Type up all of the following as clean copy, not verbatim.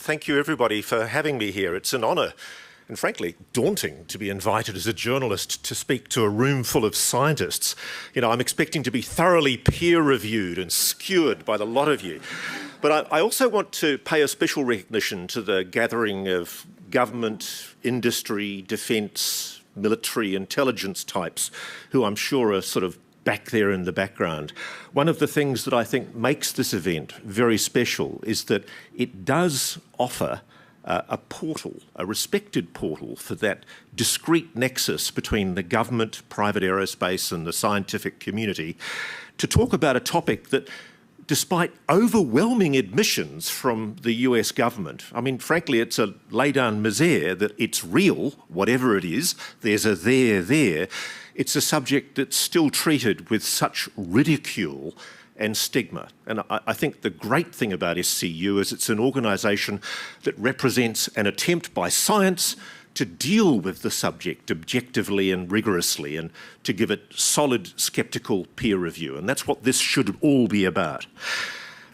thank you everybody for having me here. It's an honour and frankly daunting to be invited as a journalist to speak to a room full of scientists. You know, I'm expecting to be thoroughly peer-reviewed and skewered by the lot of you. But I also want to pay a special recognition to the gathering of government, industry, defence, military, intelligence types who I'm sure are sort of back there in the background. One of the things that I think makes this event very special is that it does offer a portal, a respected portal for that discrete nexus between the government, private aerospace and the scientific community to talk about a topic that, despite overwhelming admissions from the US government, I mean, frankly, it's a lay down misère that it's real, whatever it is, there's a there. It's a subject that's still treated with such ridicule and stigma. And I think the great thing about SCU is it's an organisation that represents an attempt by science to deal with the subject objectively and rigorously and to give it solid sceptical peer review. And that's what this should all be about.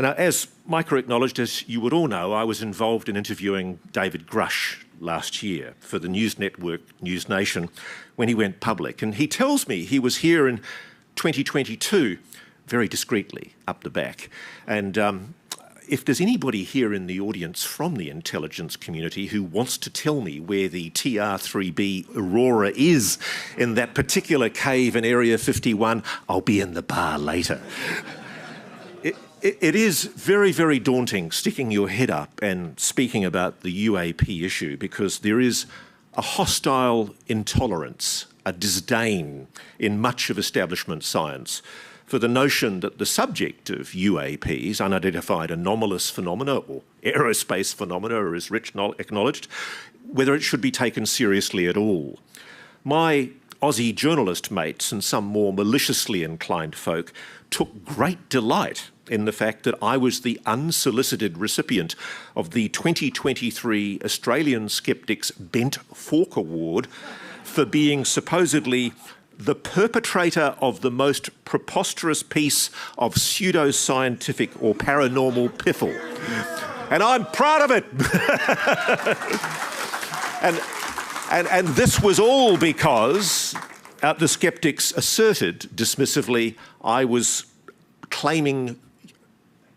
Now, as Micah acknowledged, as you would all know, I was involved in interviewing David Grush last year for the news network News Nation when he went public. And he tells me he was here in 2022, very discreetly, up the back. And if there's anybody here in the audience from the intelligence community who wants to tell me where the TR-3B Aurora is in that particular cave in Area 51, I'll be in the bar later. It is very, very daunting sticking your head up and speaking about the UAP issue because there is a hostile intolerance, a disdain in much of establishment science for the notion that the subject of UAPs, unidentified anomalous phenomena or aerospace phenomena, as Rich acknowledged, whether it should be taken seriously at all. My Aussie journalist mates and some more maliciously inclined folk took great delight in the fact that I was the unsolicited recipient of the 2023 Australian Skeptics Bent Fork Award for being supposedly the perpetrator of the most preposterous piece of pseudoscientific or paranormal piffle. And I'm proud of it. and this was all because the skeptics asserted dismissively I was claiming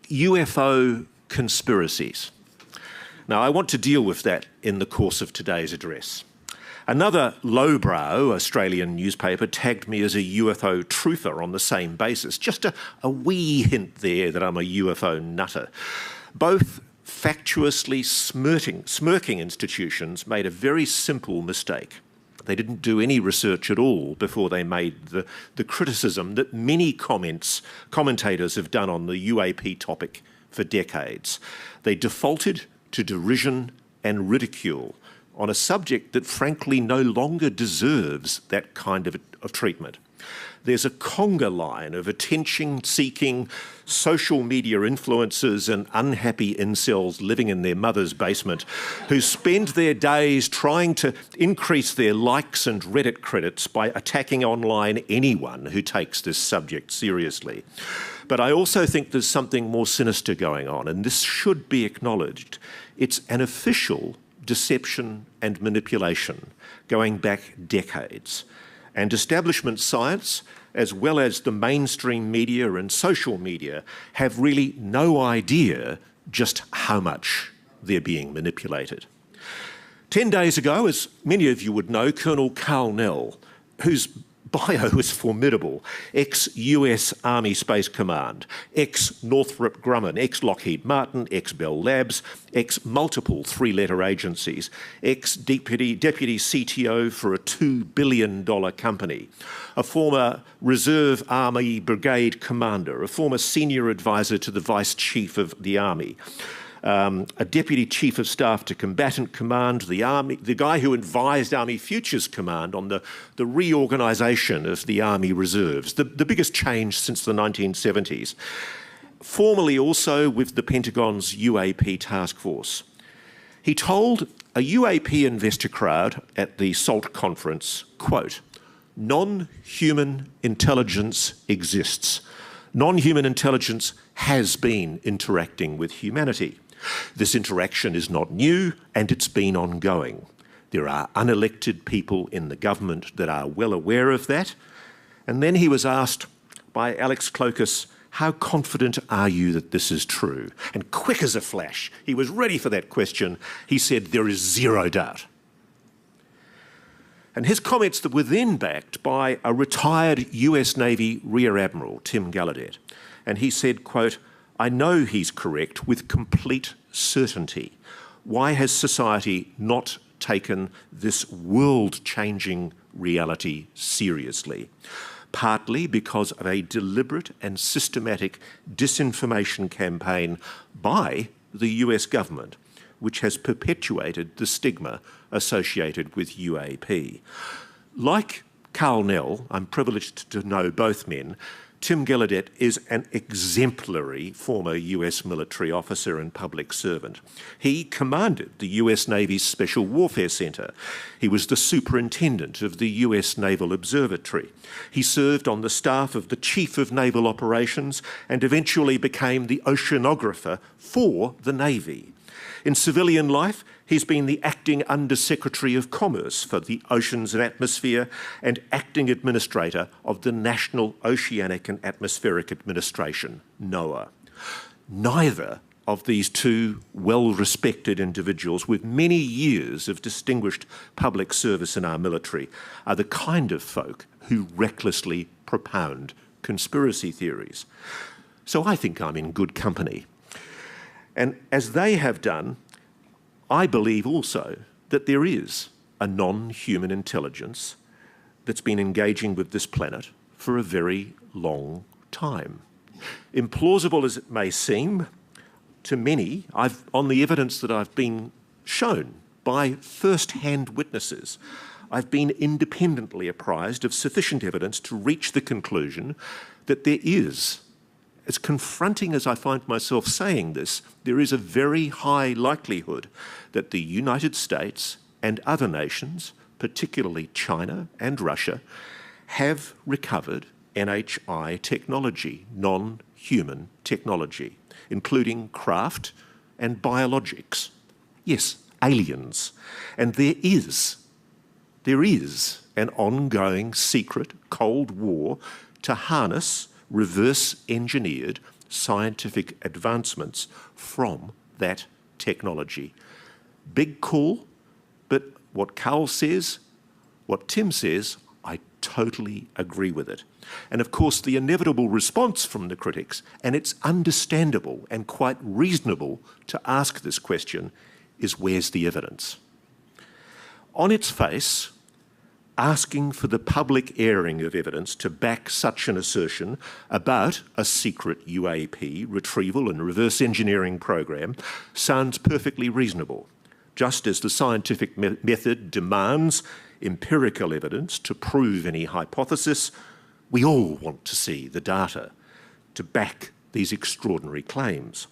UFO conspiracies. Now, I want to deal with that in the course of today's address. Another lowbrow Australian newspaper tagged me as a UFO truther on the same basis. Just a wee hint there that I'm a UFO nutter. Both factuously smirking institutions made a very simple mistake. They didn't do any research at all before they made the criticism that many commentators have done on the UAP topic for decades. They defaulted to derision and ridicule on a subject that frankly no longer deserves that kind of treatment. There's a conga line of attention-seeking social media influencers and unhappy incels living in their mother's basement who spend their days trying to increase their likes and Reddit credits by attacking online anyone who takes this subject seriously. But I also think there's something more sinister going on, and this should be acknowledged. It's an official deception and manipulation going back decades. And establishment science, as well as the mainstream media and social media, have really no idea just how much they're being manipulated. 10 days ago, as many of you would know, Colonel Carl Nell, whose bio is formidable, ex-US Army Space Command, ex-Northrop Grumman, ex-Lockheed Martin, ex-Bell Labs, ex-multiple three-letter agencies, ex-deputy CTO for a $2 billion company, a former Reserve Army Brigade commander, a former senior advisor to the Vice Chief of the Army, a Deputy Chief of Staff to Combatant Command, the guy who advised Army Futures Command on the reorganisation of the Army Reserves, the biggest change since the 1970s. Formerly also with the Pentagon's UAP task force. He told a UAP investor crowd at the SALT conference, quote, "Non-human intelligence exists. Non-human intelligence has been interacting with humanity. This interaction is not new, and it's been ongoing. There are unelected people in the government that are well aware of that. And then he was asked by Alex Clokas, how confident are you that this is true? And quick as a flash, he was ready for that question. He said, there is zero doubt. And his comments that were then backed by a retired US Navy Rear Admiral, Tim Gallaudet. And he said, quote, I know he's correct with complete certainty. Why has society not taken this world-changing reality seriously? Partly because of a deliberate and systematic disinformation campaign by the US government, which has perpetuated the stigma associated with UAP. Like Carl Nell, I'm privileged to know both men, Tim Gallaudet is an exemplary former US military officer and public servant. He commanded the US Navy's Special Warfare Centre. He was the superintendent of the US Naval Observatory. He served on the staff of the Chief of Naval Operations and eventually became the oceanographer for the Navy. In civilian life, he's been the acting Under-Secretary of Commerce for the Oceans and Atmosphere and acting administrator of the National Oceanic and Atmospheric Administration, NOAA. Neither of these two well-respected individuals with many years of distinguished public service in our military are the kind of folk who recklessly propound conspiracy theories. So I think I'm in good company. And as they have done, I believe also that there is a non-human intelligence that's been engaging with this planet for a very long time. Implausible as it may seem, to many, on the evidence that I've been shown by first-hand witnesses, I've been independently apprised of sufficient evidence to reach the conclusion that there is, as confronting as I find myself saying this, there is a very high likelihood that the United States and other nations, particularly China and Russia, have recovered NHI technology, non-human technology, including craft and biologics. Yes, aliens. And there is an ongoing secret Cold War to harness reverse-engineered scientific advancements from that technology. Big call, but what Carl says, what Tim says, I totally agree with it. And of course, the inevitable response from the critics, and it's understandable and quite reasonable to ask this question, is where's the evidence? On its face, asking for the public airing of evidence to back such an assertion about a secret UAP retrieval and reverse engineering program sounds perfectly reasonable, just as the scientific method demands empirical evidence to prove any hypothesis. We all want to see the data to back these extraordinary claims.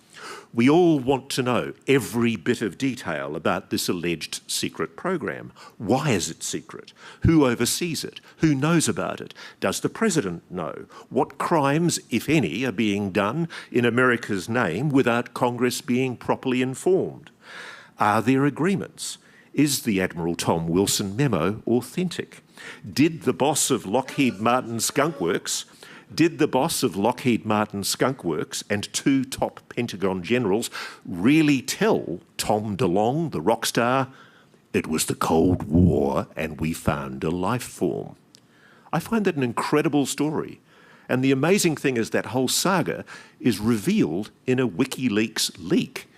We all want to know every bit of detail about this alleged secret program. Why is it secret? Who oversees it? Who knows about it? Does the president know? What crimes, if any, are being done in America's name without Congress being properly informed? Are there agreements? Is the Admiral Tom Wilson memo authentic? Did the boss of Lockheed Martin Skunk Works and two top Pentagon generals really tell Tom DeLonge, the rock star, it was the Cold War and we found a life form? I find that an incredible story. And the amazing thing is that whole saga is revealed in a WikiLeaks leak.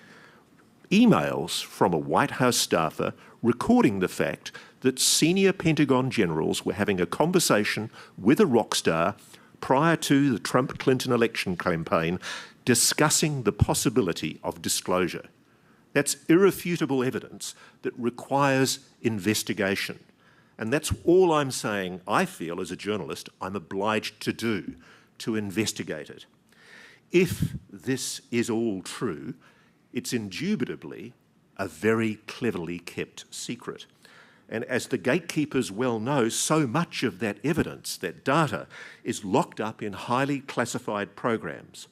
Emails from a White House staffer recording the fact that senior Pentagon generals were having a conversation with a rock star prior to the Trump-Clinton election campaign, discussing the possibility of disclosure. That's irrefutable evidence that requires investigation. And that's all I'm saying, I feel as a journalist, I'm obliged to do, to investigate it. If this is all true, it's indubitably a very cleverly kept secret. And as the gatekeepers well know, so much of that evidence, that data, is locked up in highly classified programs.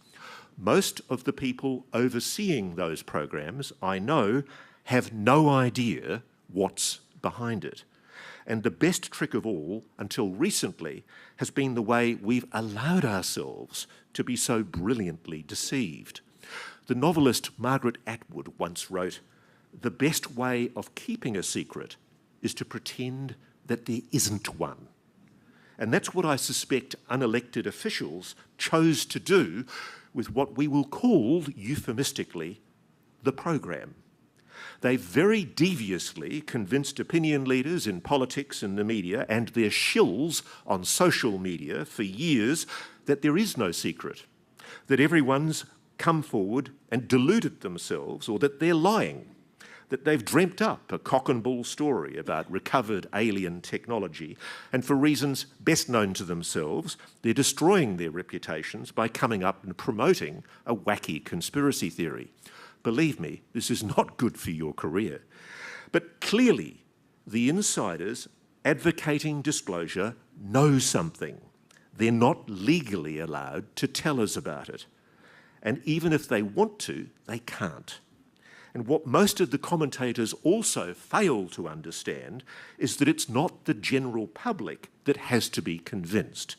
most of the people overseeing those programs, I know, have no idea what's behind it. And the best trick of all, until recently, has been the way we've allowed ourselves to be so brilliantly deceived. The novelist Margaret Atwood once wrote, "The best way of keeping a secret is to pretend that there isn't one." And that's what I suspect unelected officials chose to do with what we will call, euphemistically, the program. They very deviously convinced opinion leaders in politics and the media and their shills on social media for years that there is no secret, that everyone's come forward and deluded themselves, or that they're lying, that they've dreamt up a cock and bull story about recovered alien technology, and for reasons best known to themselves, they're destroying their reputations by coming up and promoting a wacky conspiracy theory. Believe me, this is not good for your career. But clearly, the insiders advocating disclosure know something. They're not legally allowed to tell us about it. And even if they want to, they can't. And what most of the commentators also fail to understand is that it's not the general public that has to be convinced.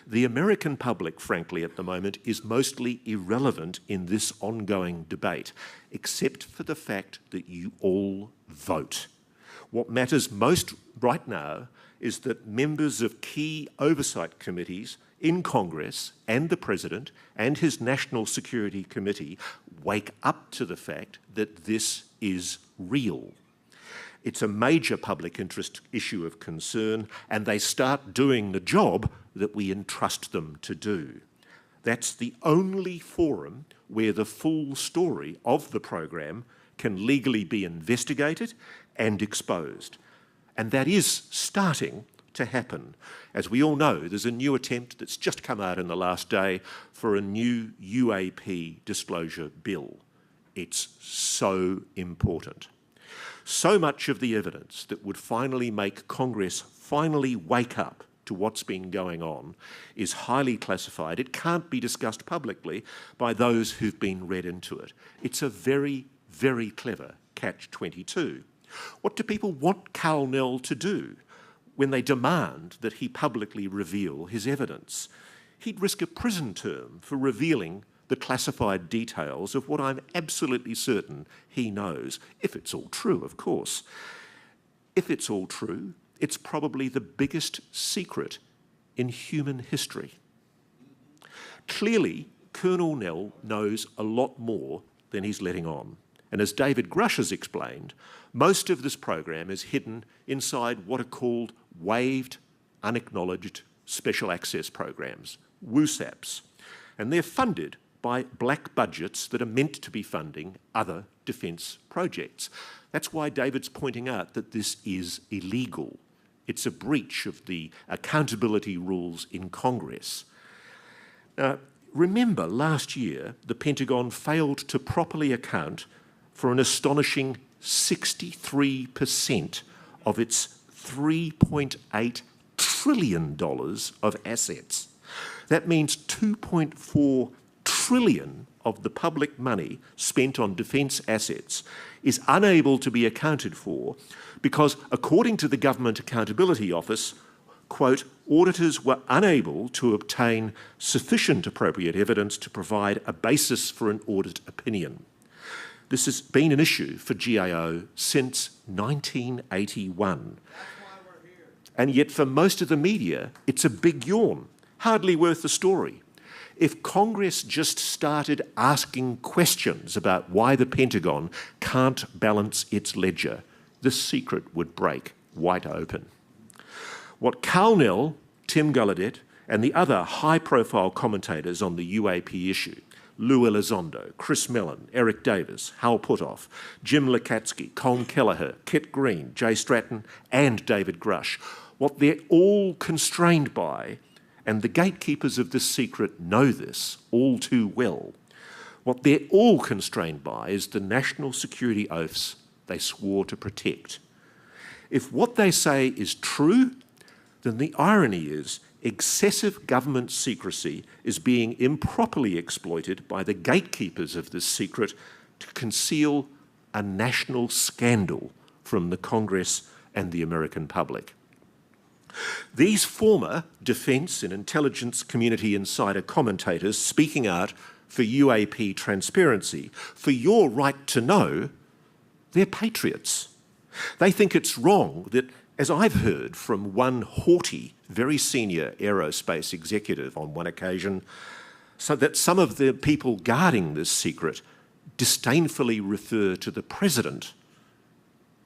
The American public, frankly, at the moment, is mostly irrelevant in this ongoing debate, except for the fact that you all vote. What matters most right now is that members of key oversight committees in Congress and the President and his National Security Committee wake up to the fact that this is real. It's a major public interest issue of concern, and they start doing the job that we entrust them to do. That's the only forum where the full story of the program can legally be investigated and exposed. And that is starting to happen. As we all know, there's a new attempt that's just come out in the last day for a new UAP disclosure bill. It's so important. So much of the evidence that would finally make Congress finally wake up to what's been going on is highly classified. It can't be discussed publicly by those who've been read into it. It's a very, very clever catch-22. What do people want Coulthart to do when they demand that he publicly reveal his evidence? He'd risk a prison term for revealing the classified details of what I'm absolutely certain he knows, if it's all true, of course. If it's all true, it's probably the biggest secret in human history. Clearly, Colonel Nell knows a lot more than he's letting on. And as David Grush has explained, most of this program is hidden inside what are called waived, unacknowledged special access programs, WUSAPs. And they're funded by black budgets that are meant to be funding other defence projects. That's why David's pointing out that this is illegal. It's a breach of the accountability rules in Congress. Now, remember last year, the Pentagon failed to properly account for an astonishing 63% of its $3.8 trillion of assets. That means 2.4 trillion of the public money spent on defence assets is unable to be accounted for because, according to the Government Accountability Office, quote, auditors were unable to obtain sufficient appropriate evidence to provide a basis for an audit opinion. This has been an issue for GAO since 1981. And yet for most of the media, it's a big yawn, hardly worth the story. If Congress just started asking questions about why the Pentagon can't balance its ledger, the secret would break wide open. What Coulthart, Tim Gallaudet, and the other high-profile commentators on the UAP issue, Lou Elizondo, Chris Mellon, Eric Davis, Hal Puthoff, Jim Lukatsky, Colm Kelleher, Kit Green, Jay Stratton, and David Grush, what they're all constrained by, and the gatekeepers of this secret know this all too well, what they're all constrained by is the national security oaths they swore to protect. If what they say is true, then the irony is excessive government secrecy is being improperly exploited by the gatekeepers of this secret to conceal a national scandal from the Congress and the American public. These former defence and intelligence community insider commentators speaking out for UAP transparency, for your right to know, they're patriots. They think it's wrong that, as I've heard from one haughty, very senior aerospace executive on one occasion, so that some of the people guarding this secret disdainfully refer to the President,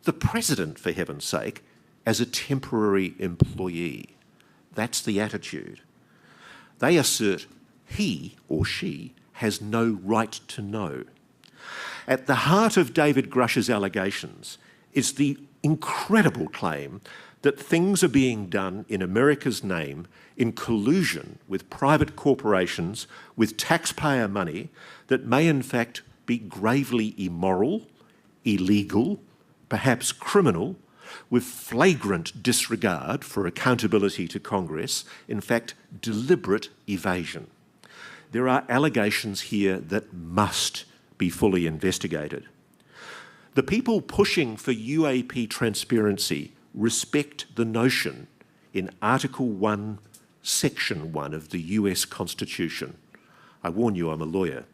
for heaven's sake, as a temporary employee. That's the attitude. They assert he or she has no right to know. At the heart of David Grush's allegations is the incredible claim that things are being done in America's name in collusion with private corporations with taxpayer money that may in fact be gravely immoral, illegal, perhaps criminal, with flagrant disregard for accountability to Congress, in fact, deliberate evasion. There are allegations here that must be fully investigated. The people pushing for UAP transparency respect the notion in Article 1, Section 1 of the US Constitution. I warn you, I'm a lawyer.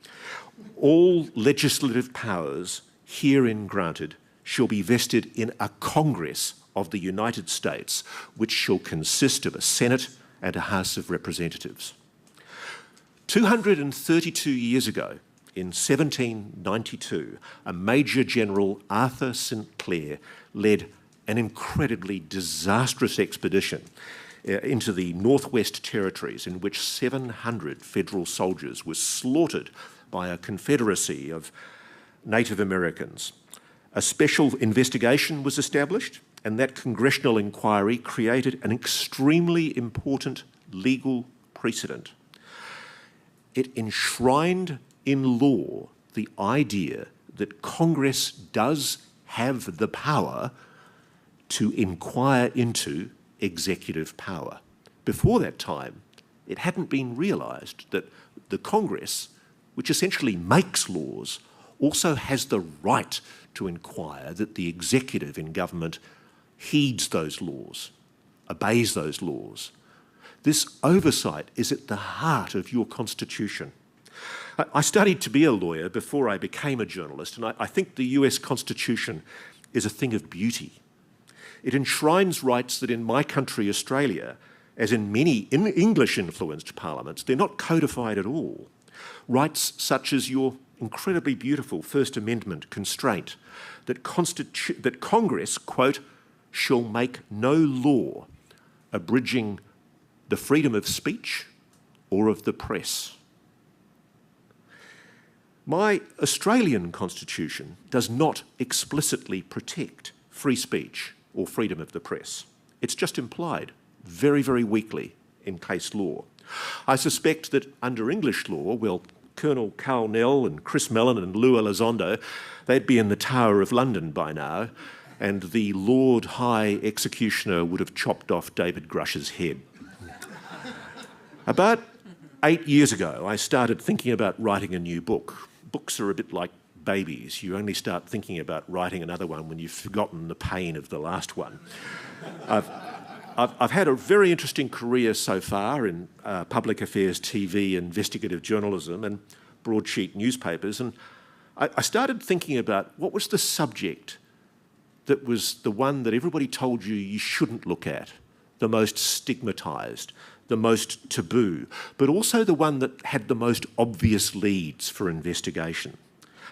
All legislative powers herein granted shall be vested in a Congress of the United States, which shall consist of a Senate and a House of Representatives. 232 years ago, in 1792, a Major General, Arthur St. Clair, led an incredibly disastrous expedition into the Northwest Territories in which 700 federal soldiers were slaughtered by a confederacy of Native Americans. A special investigation was established, and that congressional inquiry created an extremely important legal precedent. It enshrined in law the idea that Congress does have the power to inquire into executive power. Before that time, it hadn't been realised that the Congress, which essentially makes laws, also has the right to inquire that the executive in government heeds those laws, obeys those laws. This oversight is at the heart of your Constitution. I studied to be a lawyer before I became a journalist, and I think the US Constitution is a thing of beauty. It enshrines rights that in my country, Australia, as in many English-influenced parliaments, they're not codified at all. Rights such as your incredibly beautiful First Amendment constraint that Congress, quote, shall make no law abridging the freedom of speech or of the press. My Australian Constitution does not explicitly protect free speech or freedom of the press. It's just implied, very, very weakly, in case law. I suspect that under English law, well, Colonel Carl Nell and Chris Mellon and Lou Elizondo, they'd be in the Tower of London by now, and the Lord High Executioner would have chopped off David Grush's head. About 8 years ago, I started thinking about writing a new book. Books are a bit like babies. You only start thinking about writing another one when you've forgotten the pain of the last one. I've had a very interesting career so far in public affairs, TV, investigative journalism and broadsheet newspapers, and I started thinking about what was the subject that was the one that everybody told you you shouldn't look at, the most stigmatised, the most taboo, but also the one that had the most obvious leads for investigation.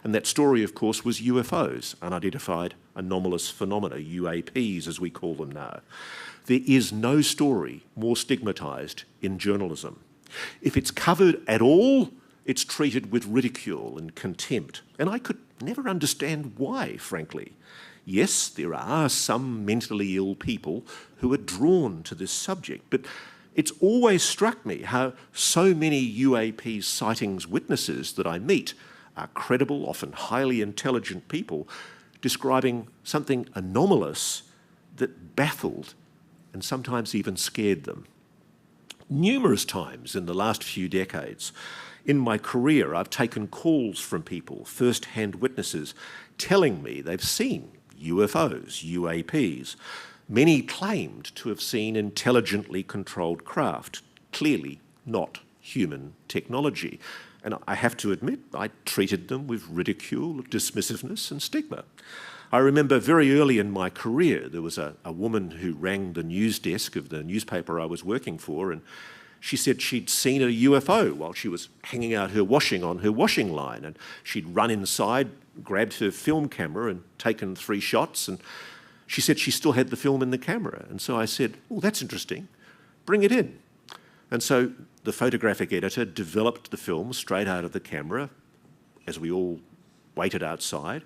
And that story, of course, was UFOs, unidentified anomalous phenomena, UAPs as we call them now. There is no story more stigmatised in journalism. If it's covered at all, it's treated with ridicule and contempt. And I could never understand why, frankly. Yes, there are some mentally ill people who are drawn to this subject, but it's always struck me how so many UAP sightings witnesses that I meet are credible, often highly intelligent people describing something anomalous that baffled and sometimes even scared them. Numerous times in the last few decades, in my career, I've taken calls from people, first-hand witnesses, telling me they've seen UFOs, UAPs. Many claimed to have seen intelligently controlled craft, clearly not human technology. And I have to admit, I treated them with ridicule, dismissiveness and stigma. I remember very early in my career, there was a woman who rang the news desk of the newspaper I was working for, and she said she'd seen a UFO while she was hanging out her washing on her washing line, and she'd run inside, grabbed her film camera and taken 3 shots, and she said she still had the film in the camera. And so I said, oh, that's interesting, bring it in. And so the photographic editor developed the film straight out of the camera as we all waited outside.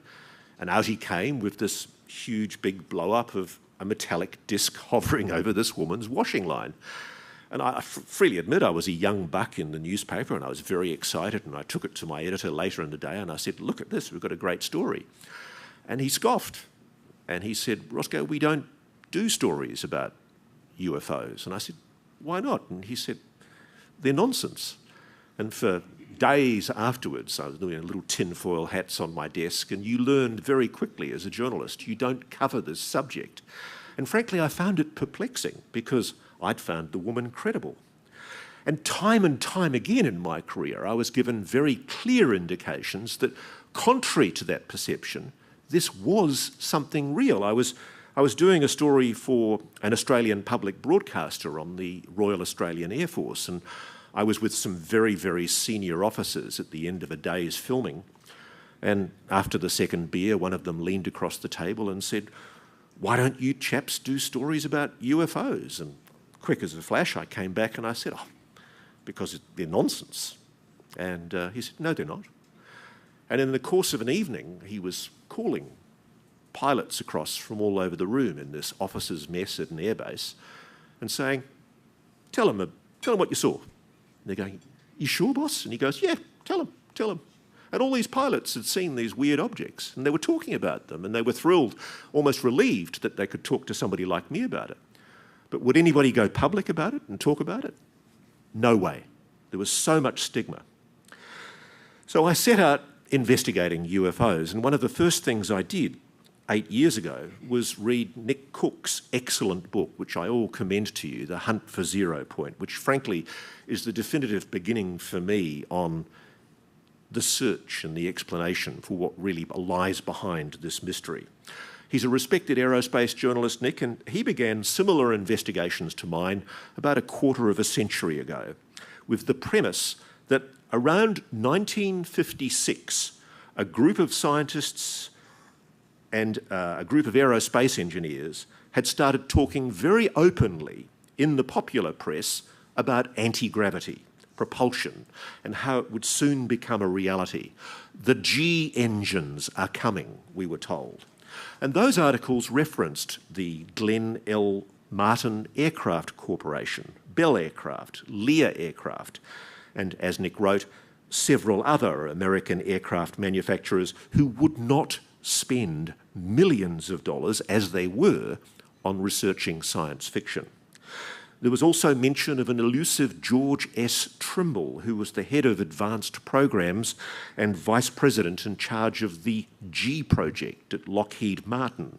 And out he came with this huge big blow-up of a metallic disc hovering over this woman's washing line. And I freely admit I was a young buck in the newspaper and I was very excited, and I took it to my editor later in the day and I said, look at this, we've got a great story. And he scoffed and he said, Roscoe, we don't do stories about UFOs. And I said, why not? And he said, they're nonsense. And for days afterwards, I was doing little tinfoil hats on my desk, and you learned very quickly as a journalist, you don't cover this subject. And frankly, I found it perplexing because I'd found the woman credible. And time again in my career, I was given very clear indications that, contrary to that perception, this was something real. I was doing a story for an Australian public broadcaster on the Royal Australian Air Force, and I was with some very, very senior officers at the end of a day's filming. And after the second beer, one of them leaned across the table and said, why don't you chaps do stories about UFOs? And quick as a flash, I came back and I said, oh, because they're nonsense. And he said, no, they're not. And in the course of an evening, he was calling pilots across from all over the room in this officers' mess at an airbase and saying, tell them what you saw. And they're going, you sure, boss? And he goes, yeah, tell them. And all these pilots had seen these weird objects and they were talking about them and they were thrilled, almost relieved that they could talk to somebody like me about it. But would anybody go public about it and talk about it? No way. There was so much stigma. So I set out investigating UFOs, and one of the first things I did 8 years ago was read Nick Cook's excellent book, which I all commend to you, The Hunt for Zero Point, which frankly is the definitive beginning for me on the search and the explanation for what really lies behind this mystery. He's a respected aerospace journalist, Nick, and he began similar investigations to mine about a quarter of a century ago, with the premise that around 1956, a group of scientists and a group of aerospace engineers had started talking very openly in the popular press about anti-gravity, propulsion, and how it would soon become a reality. The G engines are coming, we were told. And those articles referenced the Glenn L. Martin Aircraft Corporation, Bell Aircraft, Lear Aircraft, and as Nick wrote, several other American aircraft manufacturers who would not spend millions of dollars, as they were, on researching science fiction. There was also mention of an elusive George S. Trimble, who was the head of advanced programs and vice president in charge of the G project at Lockheed Martin,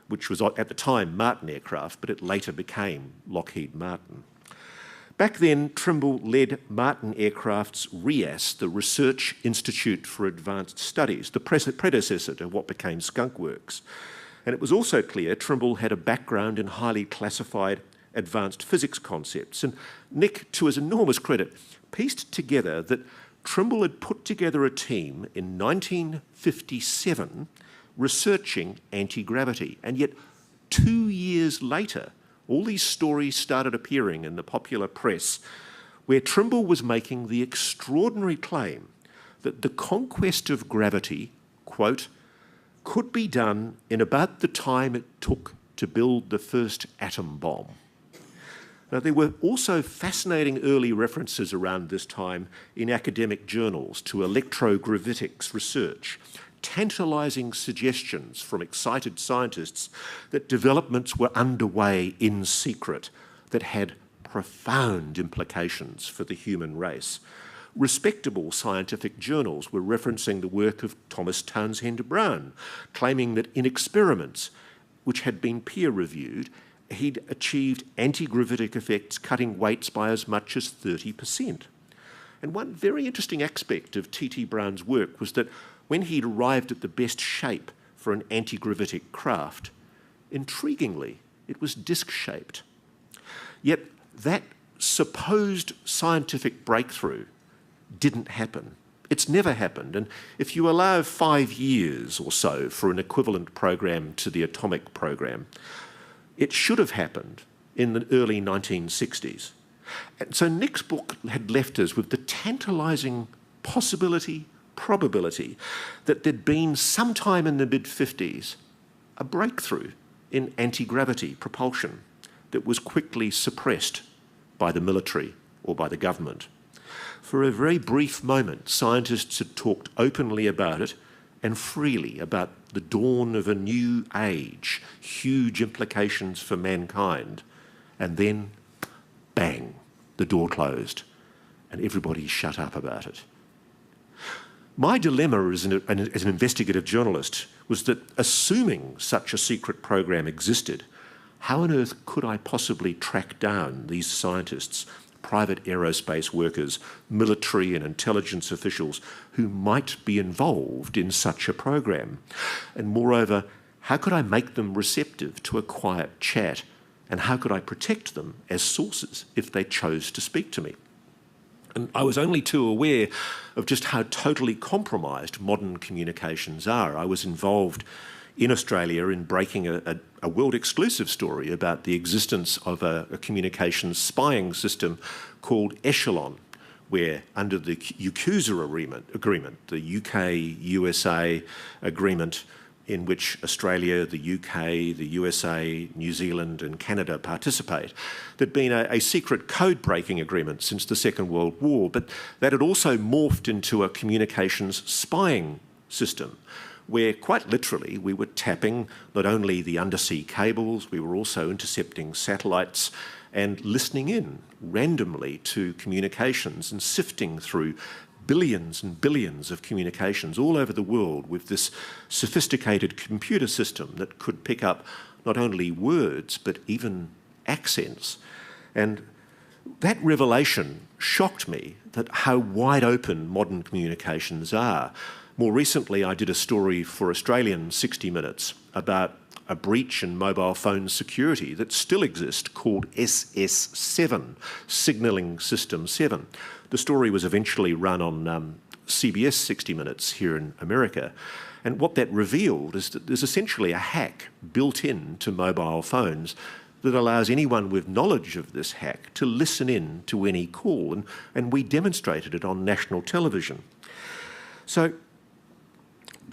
which was at the time Martin Aircraft, but it later became Lockheed Martin. Back then, Trimble led Martin Aircraft's RIAS, the Research Institute for Advanced Studies, the predecessor to what became Skunk Works. And it was also clear Trimble had a background in highly classified advanced physics concepts. And Nick, to his enormous credit, pieced together that Trimble had put together a team in 1957 researching anti-gravity. And yet 2 years later, all these stories started appearing in the popular press where Trimble was making the extraordinary claim that the conquest of gravity, quote, could be done in about the time it took to build the first atom bomb. Now, there were also fascinating early references around this time in academic journals to electrogravitics research, tantalising suggestions from excited scientists that developments were underway in secret that had profound implications for the human race. Respectable scientific journals were referencing the work of Thomas Townsend Brown, claiming that in experiments which had been peer-reviewed, he'd achieved anti-gravitic effects cutting weights by as much as 30%. And one very interesting aspect of T.T. Brown's work was that when he'd arrived at the best shape for an anti-gravitic craft, intriguingly, it was disc-shaped. Yet that supposed scientific breakthrough didn't happen. It's never happened. And if you allow 5 years or so for an equivalent program to the atomic program, it should have happened in the early 1960s. And so Nick's book had left us with the tantalising probability that there'd been sometime in the mid-50s a breakthrough in anti-gravity propulsion that was quickly suppressed by the military or by the government. For a very brief moment, scientists had talked openly about it and freely about the dawn of a new age, huge implications for mankind. And then, bang, the door closed and everybody shut up about it. My dilemma as an investigative journalist was that, assuming such a secret program existed, how on earth could I possibly track down these scientists, private aerospace workers, military and intelligence officials who might be involved in such a program? And moreover, how could I make them receptive to a quiet chat? And how could I protect them as sources if they chose to speak to me? And I was only too aware of just how totally compromised modern communications are. I was involved in Australia in breaking a world exclusive story about the existence of a communications spying system called Echelon, where under the UQUSA agreement, the UK-USA agreement in which Australia, the UK, the USA, New Zealand and Canada participate, there'd been a secret code-breaking agreement since the Second World War, but that had also morphed into a communications spying system where quite literally we were tapping not only the undersea cables, we were also intercepting satellites and listening in randomly to communications and sifting through billions and billions of communications all over the world with this sophisticated computer system that could pick up not only words but even accents. And that revelation shocked me, that how wide open modern communications are. More recently, I did a story for Australian 60 Minutes about a breach in mobile phone security that still exists called SS7, Signalling System 7. The story was eventually run on CBS 60 Minutes here in America. And what that revealed is that there's essentially a hack built into mobile phones that allows anyone with knowledge of this hack to listen in to any call. And we demonstrated it on national television. So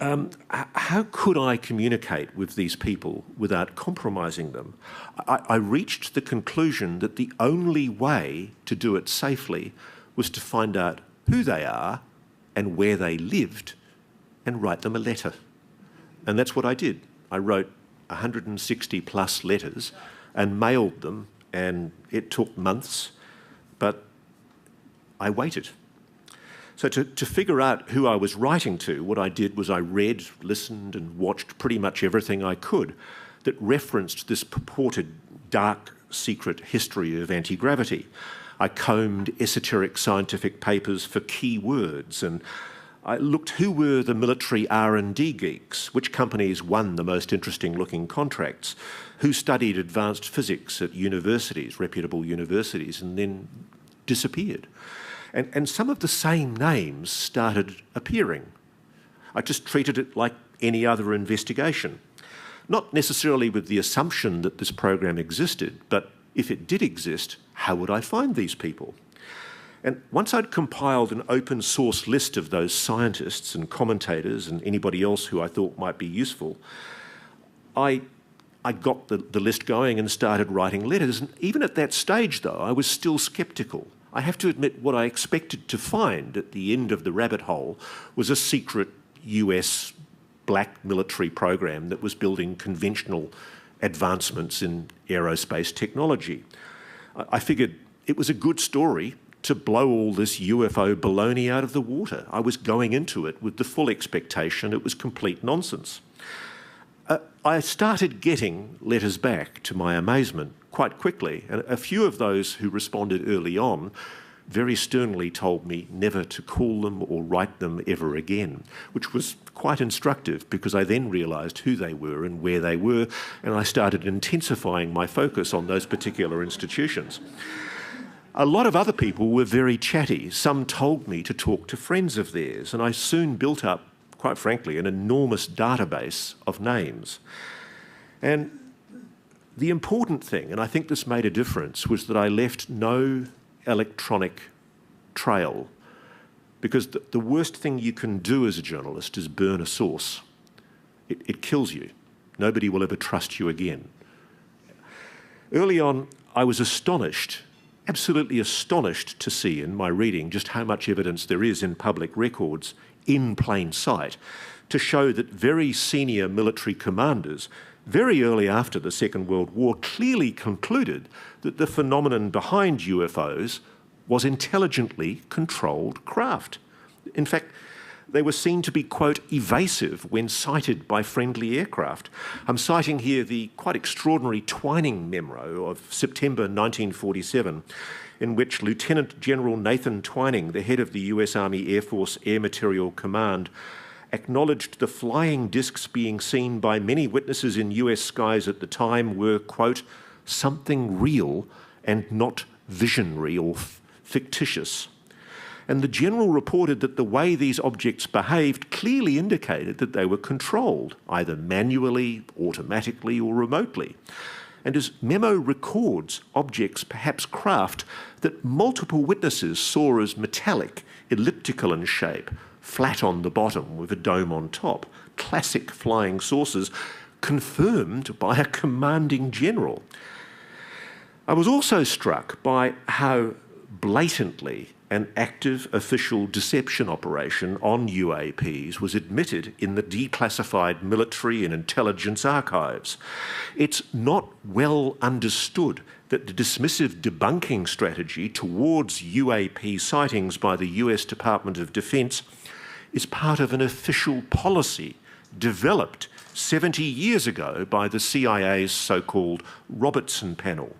how could I communicate with these people without compromising them? I reached the conclusion that the only way to do it safely was to find out who they are and where they lived and write them a letter. And that's what I did. I wrote 160 plus letters and mailed them, and it took months, but I waited. So to figure out who I was writing to, what I did was I read, listened and watched pretty much everything I could that referenced this purported dark, secret history of anti-gravity. I combed esoteric scientific papers for key words, and I looked who were the military R&D geeks, which companies won the most interesting looking contracts, who studied advanced physics at universities, reputable universities, and then disappeared. And some of the same names started appearing. I just treated it like any other investigation. Not necessarily with the assumption that this program existed, but if it did exist, how would I find these people? And once I'd compiled an open source list of those scientists and commentators and anybody else who I thought might be useful, I got the list going and started writing letters. And even at that stage, though, I was still sceptical. I have to admit, what I expected to find at the end of the rabbit hole was a secret US black military program that was building conventional advancements in aerospace technology. I figured it was a good story to blow all this UFO baloney out of the water. I was going into it with the full expectation it was complete nonsense. I started getting letters back, to my amazement, quite quickly. And a few of those who responded early on very sternly told me never to call them or write them ever again, which was quite instructive because I then realised who they were and where they were, and I started intensifying my focus on those particular institutions. A lot of other people were very chatty. Some told me to talk to friends of theirs, and I soon built up, quite frankly, an enormous database of names. And the important thing, and I think this made a difference, was that I left no electronic trail, because the worst thing you can do as a journalist is burn a source. It kills you. Nobody will ever trust you again. Early on, I was astonished, absolutely astonished to see in my reading just how much evidence there is in public records in plain sight to show that very senior military commanders very early after the Second World War clearly concluded that the phenomenon behind UFOs was intelligently controlled craft. In fact, they were seen to be, quote, evasive when sighted by friendly aircraft. I'm citing here the quite extraordinary Twining memo of September 1947, in which Lieutenant General Nathan Twining, the head of the US Army Air Force Air Materiel Command, acknowledged the flying discs being seen by many witnesses in US skies at the time were, quote, something real and not visionary or fictitious. And the general reported that the way these objects behaved clearly indicated that they were controlled, either manually, automatically, or remotely. And his memo records objects, perhaps craft, that multiple witnesses saw as metallic, elliptical in shape, flat on the bottom with a dome on top, classic flying saucers, confirmed by a commanding general. I was also struck by how blatantly an active official deception operation on UAPs was admitted in the declassified military and intelligence archives. It's not well understood that the dismissive debunking strategy towards UAP sightings by the US Department of Defense is part of an official policy developed 70 years ago by the CIA's so-called Robertson Panel.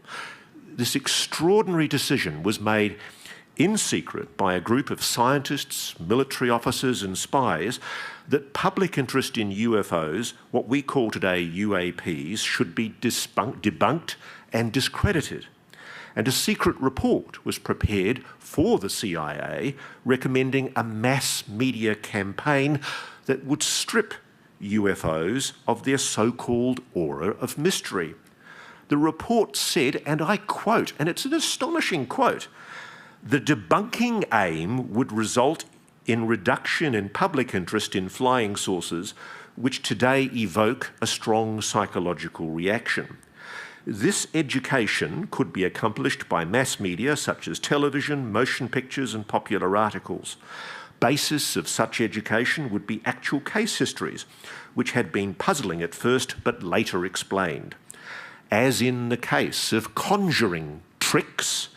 This extraordinary decision was made in secret by a group of scientists, military officers and spies that public interest in UFOs, what we call today UAPs, should be debunked and discredited. And a secret report was prepared for the CIA recommending a mass media campaign that would strip UFOs of their so-called aura of mystery. The report said, and I quote, and it's an astonishing quote, "The debunking aim would result in reduction in public interest in flying saucers, which today evoke a strong psychological reaction. This education could be accomplished by mass media such as television, motion pictures and popular articles. Basis of such education would be actual case histories, which had been puzzling at first but later explained. As in the case of conjuring tricks,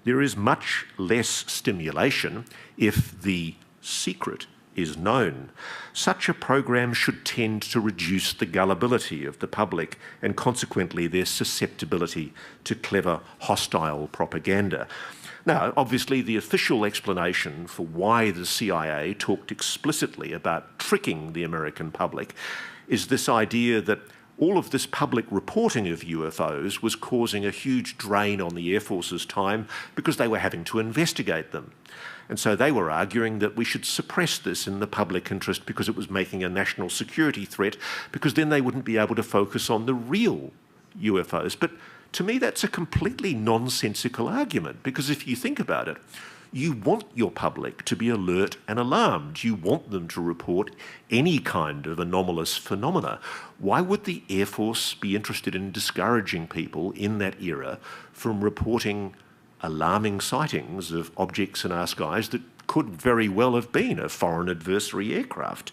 there is much less stimulation if the secret is known. Such a program should tend to reduce the gullibility of the public and consequently their susceptibility to clever hostile propaganda." Now, obviously, the official explanation for why the CIA talked explicitly about tricking the American public is this idea that all of this public reporting of UFOs was causing a huge drain on the Air Force's time because they were having to investigate them. And so they were arguing that we should suppress this in the public interest because it was making a national security threat, because then they wouldn't be able to focus on the real UFOs. But to me, that's a completely nonsensical argument, because if you think about it, you want your public to be alert and alarmed. You want them to report any kind of anomalous phenomena. Why would the Air Force be interested in discouraging people in that era from reporting alarming sightings of objects in our skies that could very well have been a foreign adversary aircraft?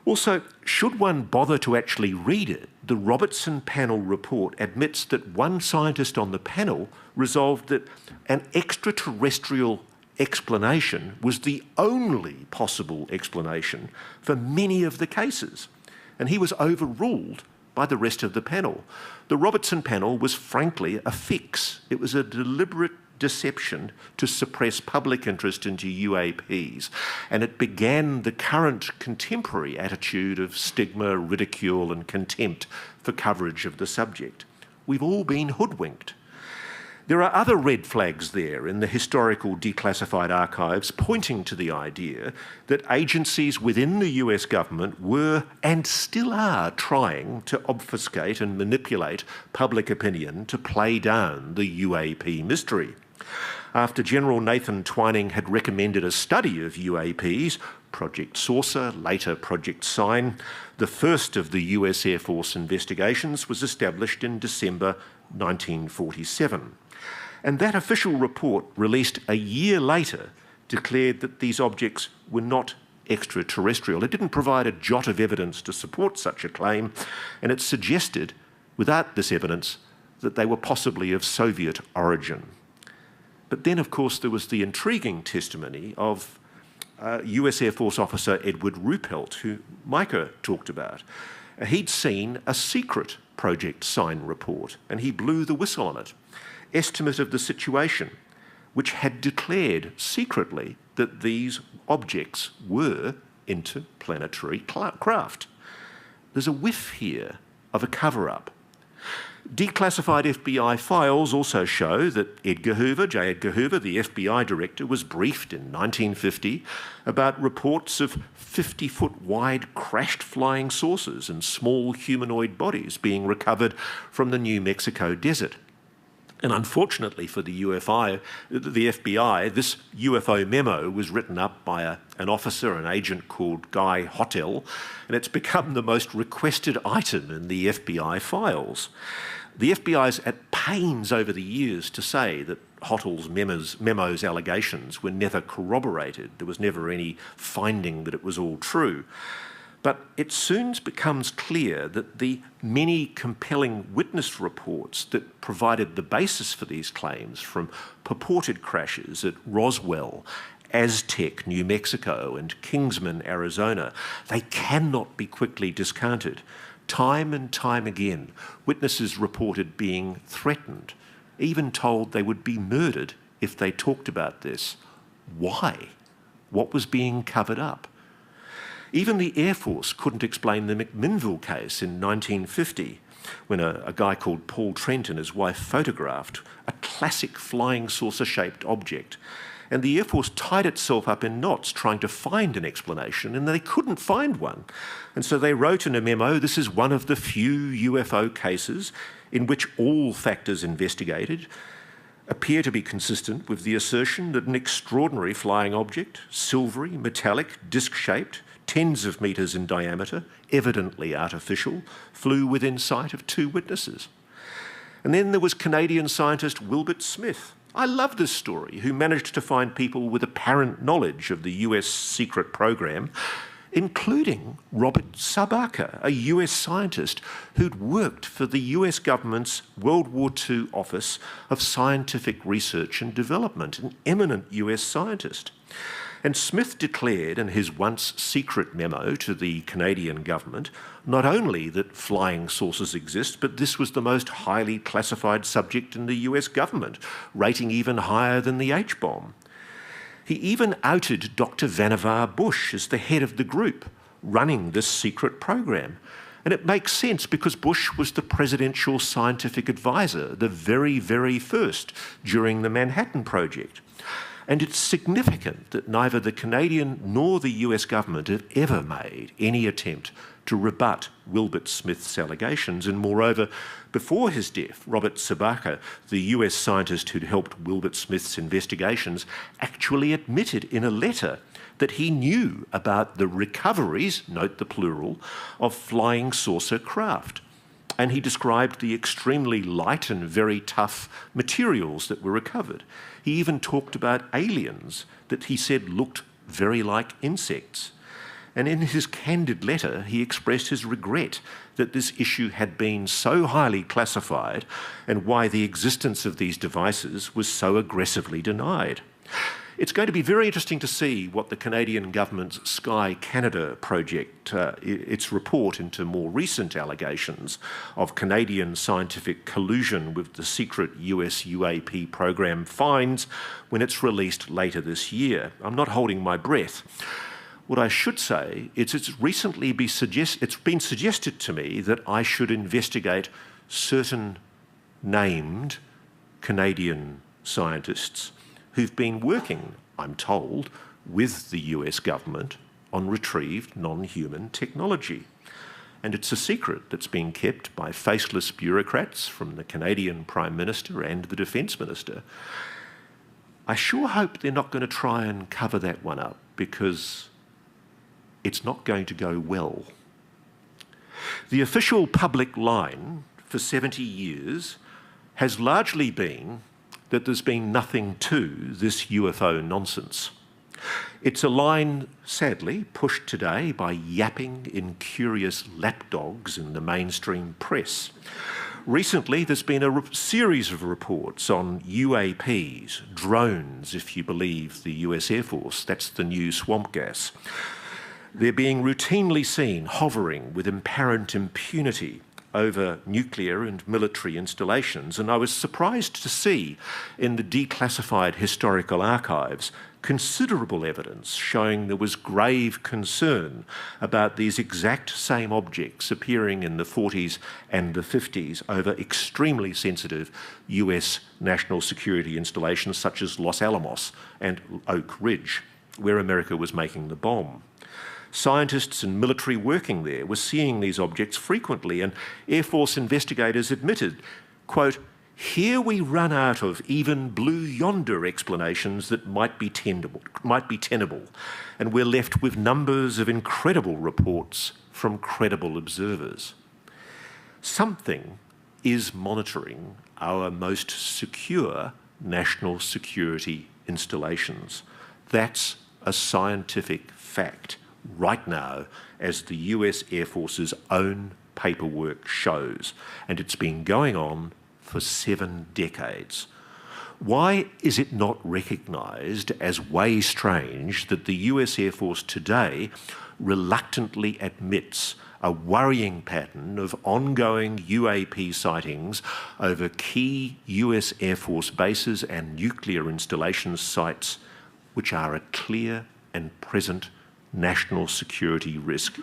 Also, should one bother to actually read it, the Robertson panel report admits that one scientist on the panel resolved that an extraterrestrial explanation was the only possible explanation for many of the cases, and he was overruled by the rest of the panel. The Robertson panel was frankly a fix. It was a deliberate deception to suppress public interest into UAPs, and it began the current contemporary attitude of stigma, ridicule and contempt for coverage of the subject. We've all been hoodwinked. There are other red flags there in the historical declassified archives pointing to the idea that agencies within the US government were and still are trying to obfuscate and manipulate public opinion to play down the UAP mystery. After General Nathan Twining had recommended a study of UAPs, Project Saucer, later Project Sign, the first of the US Air Force investigations was established in December 1947. And that official report, released a year later, declared that these objects were not extraterrestrial. It didn't provide a jot of evidence to support such a claim, and it suggested, without this evidence, that they were possibly of Soviet origin. But then, of course, there was the intriguing testimony of US Air Force officer Edward Ruppelt, who Micah talked about. He'd seen a secret Project Sign report, and he blew the whistle on it. Estimate of the situation, which had declared secretly that these objects were interplanetary craft. There's a whiff here of a cover-up. Declassified FBI files also show that Edgar Hoover, J. Edgar Hoover, the FBI director, was briefed in 1950 about reports of 50-foot wide crashed flying saucers and small humanoid bodies being recovered from the New Mexico desert. And unfortunately for the FBI, this UFO memo was written up by an officer, an agent called Guy Hotel, and it's become the most requested item in the FBI files. The FBI's at pains over the years to say that Hotel's memos allegations were never corroborated. There was never any finding that it was all true. But it soon becomes clear that the many compelling witness reports that provided the basis for these claims, from purported crashes at Roswell, Aztec, New Mexico, and Kingsman, Arizona, they cannot be quickly discounted. Time and time again, witnesses reported being threatened, even told they would be murdered if they talked about this. Why? What was being covered up? Even the Air Force couldn't explain the McMinnville case in 1950, when a guy called Paul Trent and his wife photographed a classic flying saucer-shaped object. And the Air Force tied itself up in knots trying to find an explanation, and they couldn't find one. And so they wrote in a memo, this is one of the few UFO cases in which all factors investigated appear to be consistent with the assertion that an extraordinary flying object, silvery, metallic, disc-shaped, tens of metres in diameter, evidently artificial, flew within sight of two witnesses. And then there was Canadian scientist Wilbert Smith. I love this story, who managed to find people with apparent knowledge of the US secret program, including Robert Sabaka, a US scientist who'd worked for the US government's World War II Office of Scientific Research and Development, an eminent US scientist. And Smith declared in his once secret memo to the Canadian government not only that flying saucers exist, but this was the most highly classified subject in the US government, rating even higher than the H-bomb. He even outed Dr. Vannevar Bush as the head of the group running this secret program. And it makes sense because Bush was the presidential scientific advisor, the very, very first, during the Manhattan Project. And it's significant that neither the Canadian nor the US government have ever made any attempt to rebut Wilbert Smith's allegations. And moreover, before his death, Robert Sabaka, the US scientist who'd helped Wilbert Smith's investigations, actually admitted in a letter that he knew about the recoveries, note the plural, of flying saucer craft. And he described the extremely light and very tough materials that were recovered. He even talked about aliens that he said looked very like insects. And in his candid letter, he expressed his regret that this issue had been so highly classified and why the existence of these devices was so aggressively denied. It's going to be very interesting to see what the Canadian government's Sky Canada project, its report into more recent allegations of Canadian scientific collusion with the secret US UAP program finds when it's released later this year. I'm not holding my breath. What I should say is it's been suggested to me that I should investigate certain named Canadian scientists who've been working, I'm told, with the US government on retrieved non-human technology. And it's a secret that's been kept by faceless bureaucrats from the Canadian Prime Minister and the Defence Minister. I sure hope they're not going to try and cover that one up, because it's not going to go well. The official public line for 70 years has largely been that there's been nothing to this UFO nonsense. It's a line, sadly, pushed today by yapping, incurious lapdogs in the mainstream press. Recently, there's been a series of reports on UAPs, drones, if you believe the US Air Force. That's the new swamp gas. They're being routinely seen hovering with apparent impunity over nuclear and military installations, and I was surprised to see in the declassified historical archives considerable evidence showing there was grave concern about these exact same objects appearing in the 40s and the 50s over extremely sensitive US national security installations such as Los Alamos and Oak Ridge, where America was making the bomb. Scientists and military working there were seeing these objects frequently, and Air Force investigators admitted, quote, "Here we run out of even blue yonder explanations that might be tenable, and we're left with numbers of incredible reports from credible observers." Something is monitoring our most secure national security installations. That's a scientific fact right now, as the US Air Force's own paperwork shows, and it's been going on for 7 decades. Why is it not recognised as way strange that the US Air Force today reluctantly admits a worrying pattern of ongoing UAP sightings over key US Air Force bases and nuclear installation sites, which are a clear and present national security risk,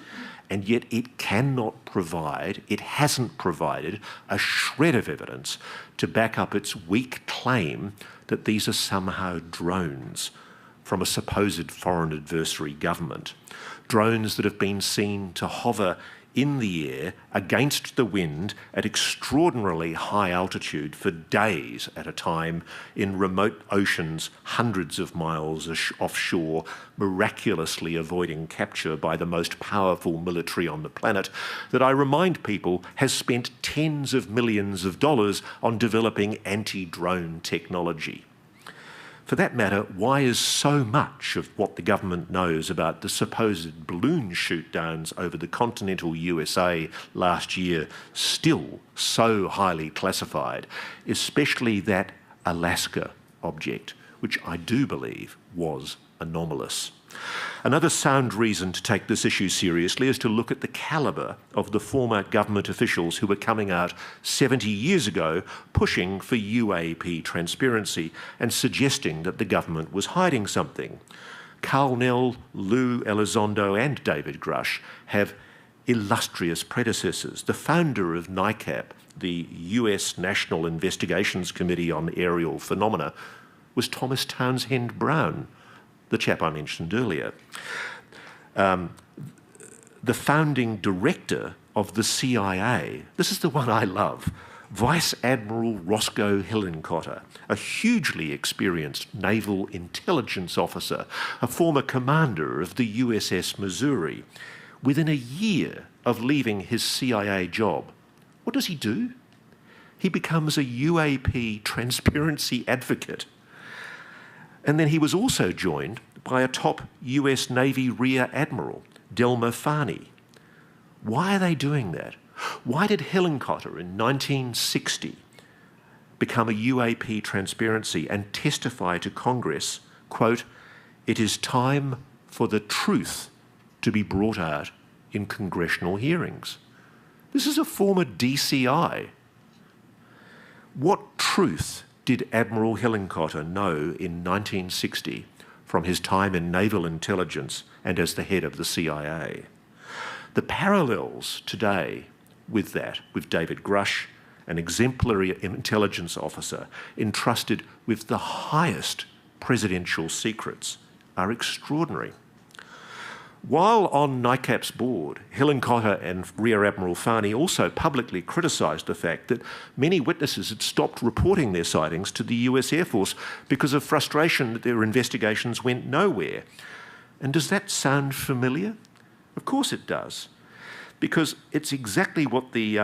and yet it hasn't provided a shred of evidence to back up its weak claim that these are somehow drones from a supposed foreign adversary government. Drones that have been seen to hover in the air against the wind at extraordinarily high altitude for days at a time in remote oceans hundreds of miles offshore, miraculously avoiding capture by the most powerful military on the planet, that I remind people has spent tens of millions of dollars on developing anti-drone technology. For that matter, why is so much of what the government knows about the supposed balloon shoot-downs over the continental USA last year still so highly classified, especially that Alaska object, which I do believe was anomalous? Another sound reason to take this issue seriously is to look at the calibre of the former government officials who were coming out 70 years ago pushing for UAP transparency and suggesting that the government was hiding something. Carl Nell, Lou Elizondo and David Grush have illustrious predecessors. The founder of NICAP, the US National Investigations Committee on Aerial Phenomena, was Thomas Townsend Brown, the chap I mentioned earlier. The founding director of the CIA, this is the one I love, Vice Admiral Roscoe Hillenkotter, a hugely experienced naval intelligence officer, a former commander of the USS Missouri. Within a year of leaving his CIA job, what does he do? He becomes a UAP transparency advocate. And then he was also joined by a top US Navy Rear Admiral, Delmer Farney. Why are they doing that? Why did Hillenkotter in 1960 become a UAP transparency and testify to Congress, quote, "It is time for the truth to be brought out in congressional hearings"? This is a former DCI. What truth did Admiral Hillenkotter know in 1960 from his time in naval intelligence and as the head of the CIA? The parallels today with that, with David Grush, an exemplary intelligence officer entrusted with the highest presidential secrets, are extraordinary. While on NICAP's board, Hillenkotter and Rear Admiral Farney also publicly criticised the fact that many witnesses had stopped reporting their sightings to the US Air Force because of frustration that their investigations went nowhere. And does that sound familiar? Of course it does, because it's exactly what the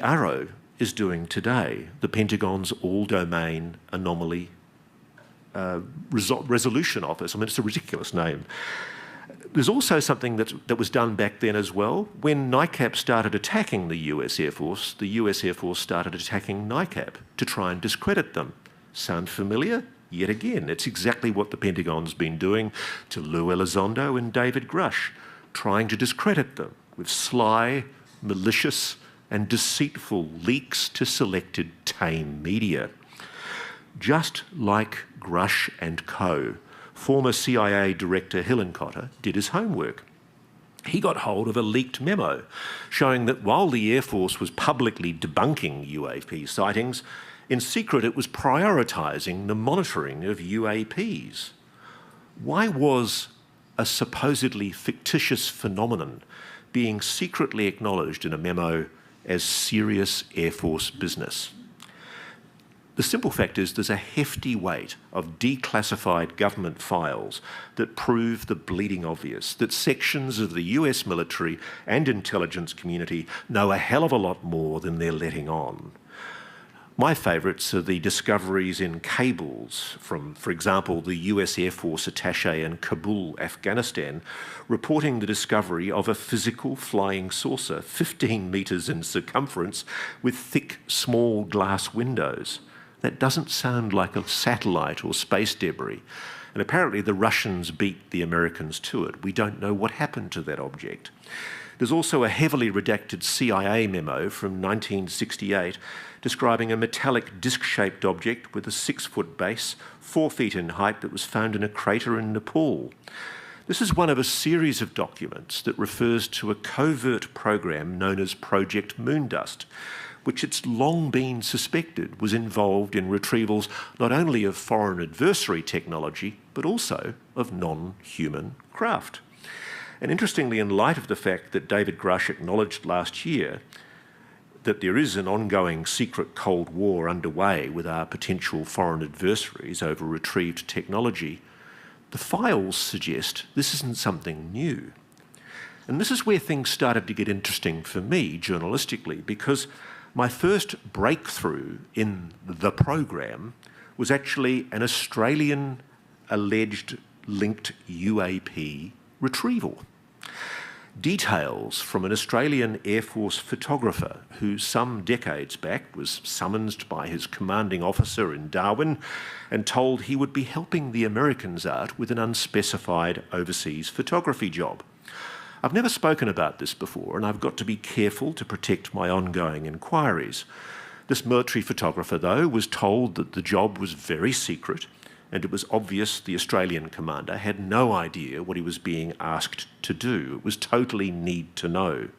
ARRO is doing today, the Pentagon's All-Domain Anomaly Resolution Office. I mean, it's a ridiculous name. There's also something that was done back then as well. When NICAP started attacking the US Air Force started attacking NICAP to try and discredit them. Sound familiar? Yet again, it's exactly what the Pentagon's been doing to Lou Elizondo and David Grush, trying to discredit them with sly, malicious and deceitful leaks to selected tame media. Just like Grush and co., former CIA Director Hillenkotter did his homework. He got hold of a leaked memo showing that while the Air Force was publicly debunking UAP sightings, in secret it was prioritising the monitoring of UAPs. Why was a supposedly fictitious phenomenon being secretly acknowledged in a memo as serious Air Force business? The simple fact is there's a hefty weight of declassified government files that prove the bleeding obvious that sections of the US military and intelligence community know a hell of a lot more than they're letting on. My favourites are the discoveries in cables from, for example, the US Air Force attaché in Kabul, Afghanistan, reporting the discovery of a physical flying saucer 15 metres in circumference with thick, small glass windows. That doesn't sound like a satellite or space debris. And apparently the Russians beat the Americans to it. We don't know what happened to that object. There's also a heavily redacted CIA memo from 1968 describing a metallic disc-shaped object with a 6-foot base, 4 feet in height, that was found in a crater in Nepal. This is one of a series of documents that refers to a covert program known as Project Moondust, which it's long been suspected was involved in retrievals not only of foreign adversary technology, but also of non-human craft. And interestingly, in light of the fact that David Grush acknowledged last year that there is an ongoing secret Cold War underway with our potential foreign adversaries over retrieved technology, the files suggest this isn't something new. And this is where things started to get interesting for me journalistically, because my first breakthrough in the program was actually an Australian alleged linked UAP retrieval. Details from an Australian Air Force photographer who some decades back was summoned by his commanding officer in Darwin and told he would be helping the Americans out with an unspecified overseas photography job. I've never spoken about this before, and I've got to be careful to protect my ongoing inquiries. This military photographer, though, was told that the job was very secret, and it was obvious the Australian commander had no idea what he was being asked to do. It was totally need to know.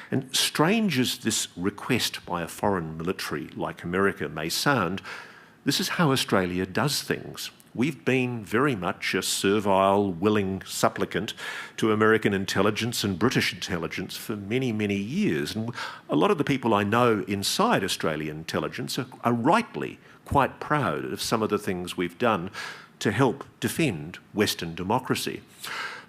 And strange as this request by a foreign military like America may sound, this is how Australia does things. We've been very much a servile, willing supplicant to American intelligence and British intelligence for many, many years. And a lot of the people I know inside Australian intelligence are rightly quite proud of some of the things we've done to help defend Western democracy.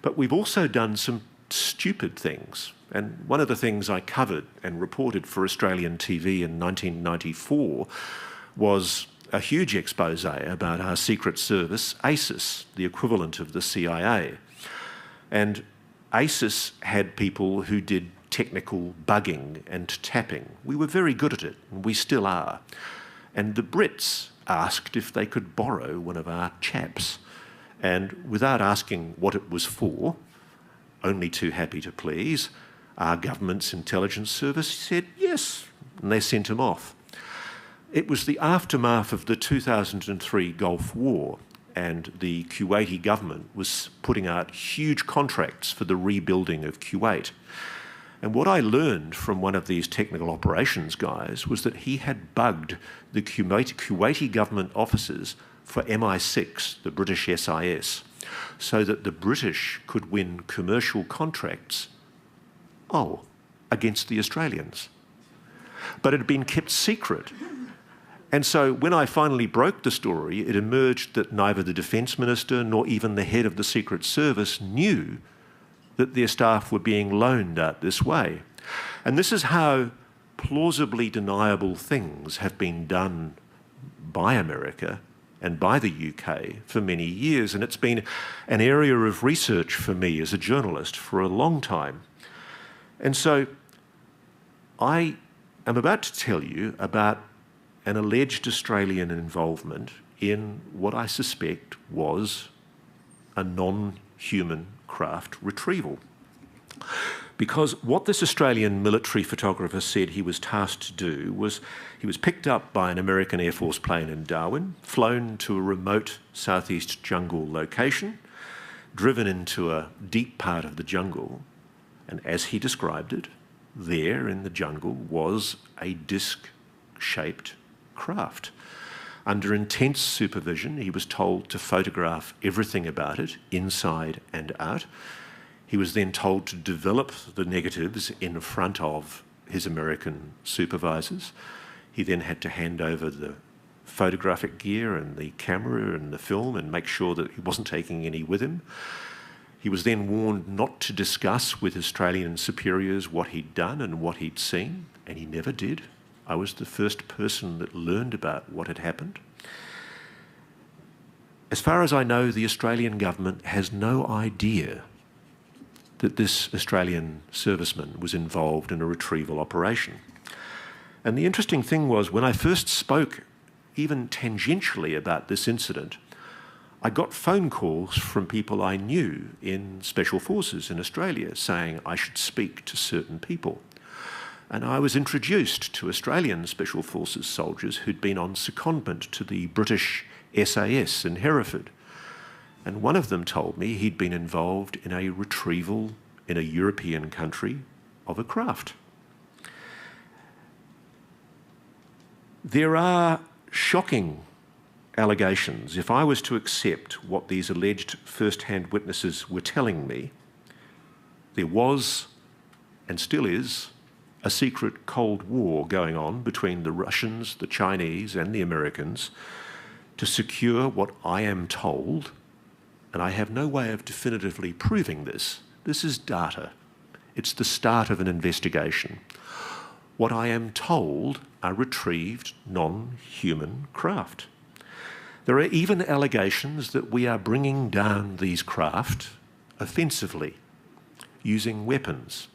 But we've also done some stupid things. And one of the things I covered and reported for Australian TV in 1994 was a huge expose about our secret service, ASIS, the equivalent of the CIA. And ACES had people who did technical bugging and tapping. We were very good at it, and we still are. And the Brits asked if they could borrow one of our chaps. And without asking what it was for, only too happy to please, our government's intelligence service said yes, and they sent him off. It was the aftermath of the 2003 Gulf War, and the Kuwaiti government was putting out huge contracts for the rebuilding of Kuwait. And what I learned from one of these technical operations guys was that he had bugged the Kuwaiti government officers for MI6, the British SIS, so that the British could win commercial contracts, against the Australians. But it had been kept secret. And so when I finally broke the story, it emerged that neither the Defence Minister nor even the head of the Secret Service knew that their staff were being loaned out this way. And this is how plausibly deniable things have been done by America and by the UK for many years. And it's been an area of research for me as a journalist for a long time. And so I am about to tell you about an alleged Australian involvement in what I suspect was a non-human craft retrieval. Because what this Australian military photographer said he was tasked to do was he was picked up by an American Air Force plane in Darwin, flown to a remote southeast jungle location, driven into a deep part of the jungle, and as he described it, there in the jungle was a disc-shaped craft. Under intense supervision, he was told to photograph everything about it, inside and out. He was then told to develop the negatives in front of his American supervisors. He then had to hand over the photographic gear and the camera and the film and make sure that he wasn't taking any with him. He was then warned not to discuss with Australian superiors what he'd done and what he'd seen, and he never did. I was the first person that learned about what had happened. As far as I know, the Australian government has no idea that this Australian serviceman was involved in a retrieval operation. And the interesting thing was, when I first spoke, even tangentially about this incident, I got phone calls from people I knew in Special Forces in Australia saying I should speak to certain people. And I was introduced to Australian Special Forces soldiers who'd been on secondment to the British SAS in Hereford. And one of them told me he'd been involved in a retrieval in a European country of a craft. There are shocking allegations. If I was to accept what these alleged first-hand witnesses were telling me, there was, and still is, a secret Cold War going on between the Russians, the Chinese and the Americans to secure what I am told, and I have no way of definitively proving this. This is data. It's the start of an investigation. What I am told are retrieved non-human craft. There are even allegations that we are bringing down these craft offensively, using weapons.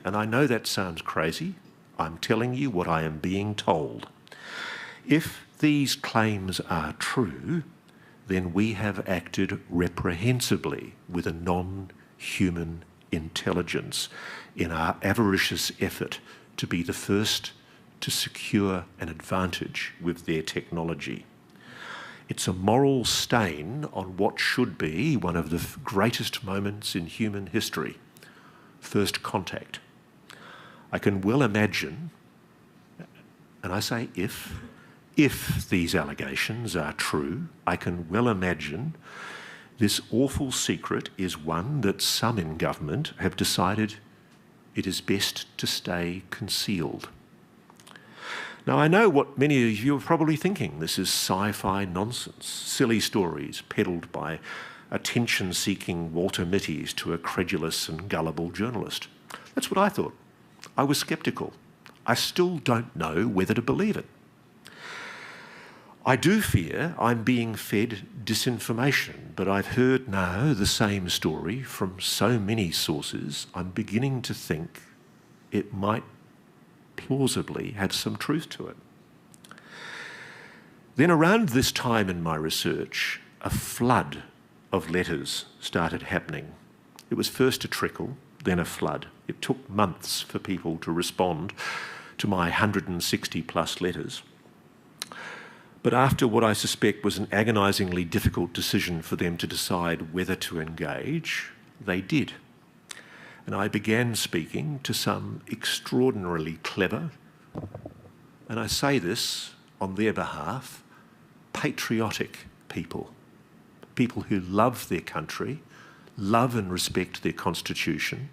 And I know that sounds crazy. I'm telling you what I am being told. If these claims are true, then we have acted reprehensibly with a non-human intelligence in our avaricious effort to be the first to secure an advantage with their technology. It's a moral stain on what should be one of the greatest moments in human history, first contact. I can well imagine, and I say if these allegations are true, I can well imagine this awful secret is one that some in government have decided it is best to stay concealed. Now, I know what many of you are probably thinking. This is sci-fi nonsense, silly stories peddled by attention-seeking Walter Mitty's to a credulous and gullible journalist. That's what I thought. I was sceptical. I still don't know whether to believe it. I do fear I'm being fed disinformation, but I've heard now the same story from so many sources, I'm beginning to think it might plausibly have some truth to it. Then around this time in my research, a flood of letters started happening. It was first a trickle, then a flood. It took months for people to respond to my 160 plus letters. But after what I suspect was an agonisingly difficult decision for them to decide whether to engage, they did. And I began speaking to some extraordinarily clever, and I say this on their behalf, patriotic people. People who love their country, love and respect their constitution,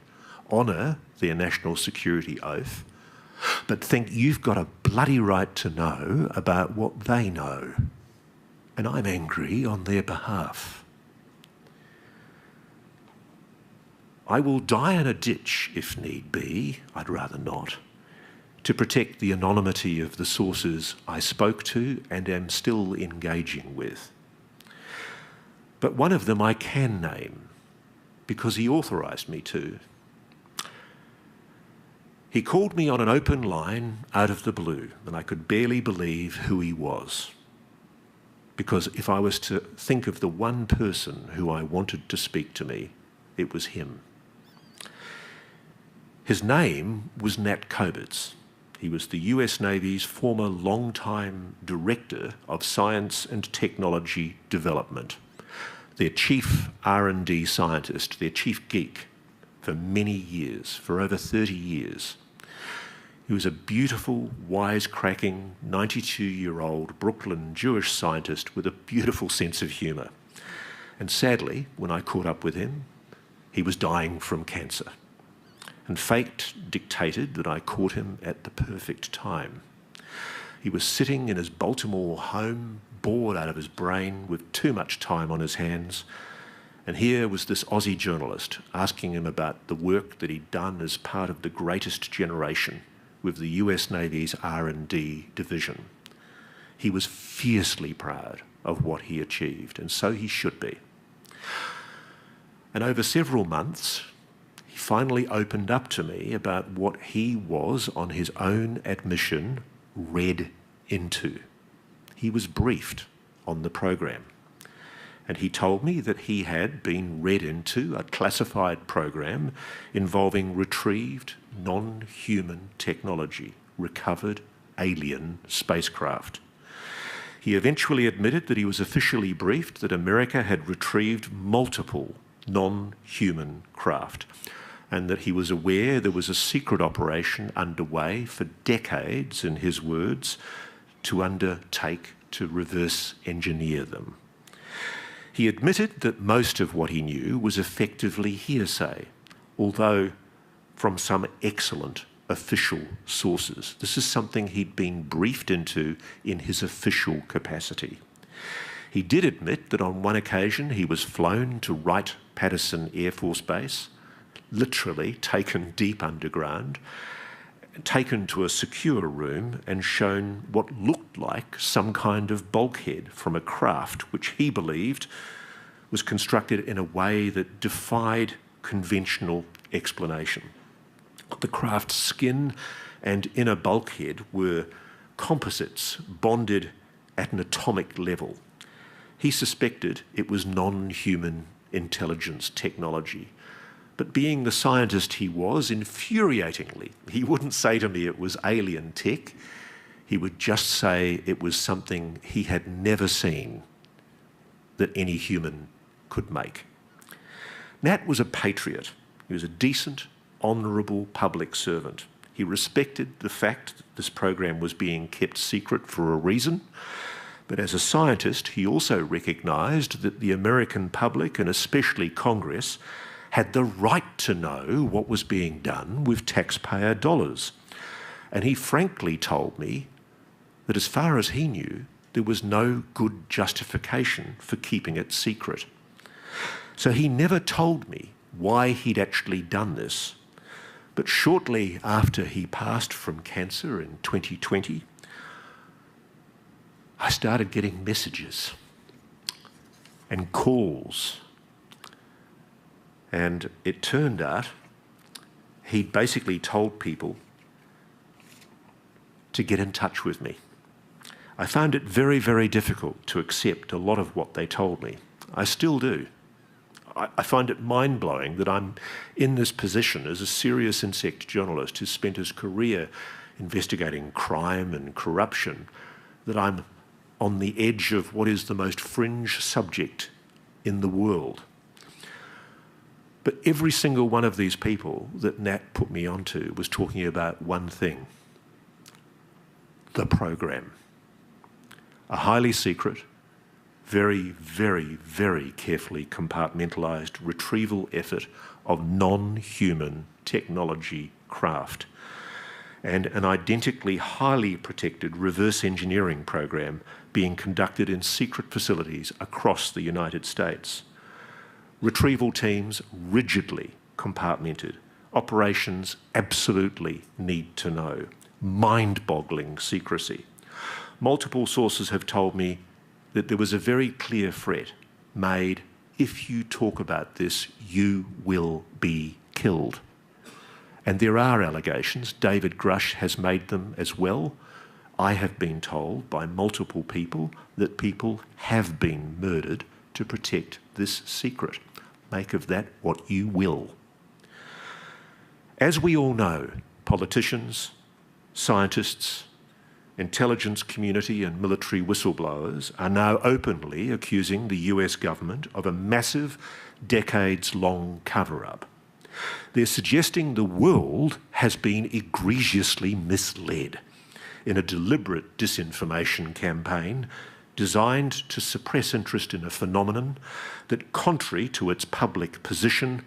honour their national security oath, but think you've got a bloody right to know about what they know. And I'm angry on their behalf. I will die in a ditch if need be, I'd rather not, to protect the anonymity of the sources I spoke to and am still engaging with. But one of them I can name, because he authorised me to. He called me on an open line out of the blue, and I could barely believe who he was. Because if I was to think of the one person who I wanted to speak to me, it was him. His name was Nat Kobitz. He was the US Navy's former long-time Director of Science and Technology Development, their chief R&D scientist, their chief geek for many years, for over 30 years. He was a beautiful, wisecracking, 92-year-old Brooklyn Jewish scientist with a beautiful sense of humour. And sadly, when I caught up with him, he was dying from cancer. And fate dictated that I caught him at the perfect time. He was sitting in his Baltimore home, bored out of his brain, with too much time on his hands, and here was this Aussie journalist asking him about the work that he'd done as part of the greatest generation with the US Navy's R&D division. He was fiercely proud of what he achieved, and so he should be. And over several months, he finally opened up to me about what he was, on his own admission, read into. He was briefed on the program. And he told me that he had been read into a classified program involving retrieved non-human technology, recovered alien spacecraft. He eventually admitted that he was officially briefed that America had retrieved multiple non-human craft, and that he was aware there was a secret operation underway for decades, in his words, to undertake to reverse engineer them. He admitted that most of what he knew was effectively hearsay, although from some excellent official sources. This is something he'd been briefed into in his official capacity. He did admit that on one occasion he was flown to Wright-Patterson Air Force Base, literally taken deep underground, taken to a secure room and shown what looked like some kind of bulkhead from a craft which he believed was constructed in a way that defied conventional explanation. The craft's skin and inner bulkhead were composites bonded at an atomic level. He suspected it was non-human intelligence technology. But being the scientist he was, infuriatingly, he wouldn't say to me it was alien tech. He would just say it was something he had never seen that any human could make. Nat was a patriot. He was a decent, honourable public servant. He respected the fact that this program was being kept secret for a reason. But as a scientist, he also recognised that the American public, and especially Congress, had the right to know what was being done with taxpayer dollars. And he frankly told me that as far as he knew, there was no good justification for keeping it secret. So he never told me why he'd actually done this. But shortly after he passed from cancer in 2020, I started getting messages and calls. And it turned out he'd basically told people to get in touch with me. I found it very, very difficult to accept a lot of what they told me. I still do. I find it mind-blowing that I'm in this position as a serious insect journalist who spent his career investigating crime and corruption, that I'm on the edge of what is the most fringe subject in the world. But every single one of these people that Nat put me onto was talking about one thing: the program. A highly secret, very, very, very carefully compartmentalised retrieval effort of non-human technology craft, and an identically highly protected reverse engineering program being conducted in secret facilities across the United States. Retrieval teams rigidly compartmented. Operations absolutely need to know. Mind-boggling secrecy. Multiple sources have told me that there was a very clear threat made: if you talk about this, you will be killed. And there are allegations. David Grush has made them as well. I have been told by multiple people that people have been murdered to protect this secret. Make of that what you will. As we all know, politicians, scientists, intelligence community and military whistleblowers are now openly accusing the US government of a massive, decades-long cover-up. They're suggesting the world has been egregiously misled in a deliberate disinformation campaign designed to suppress interest in a phenomenon that, contrary to its public position,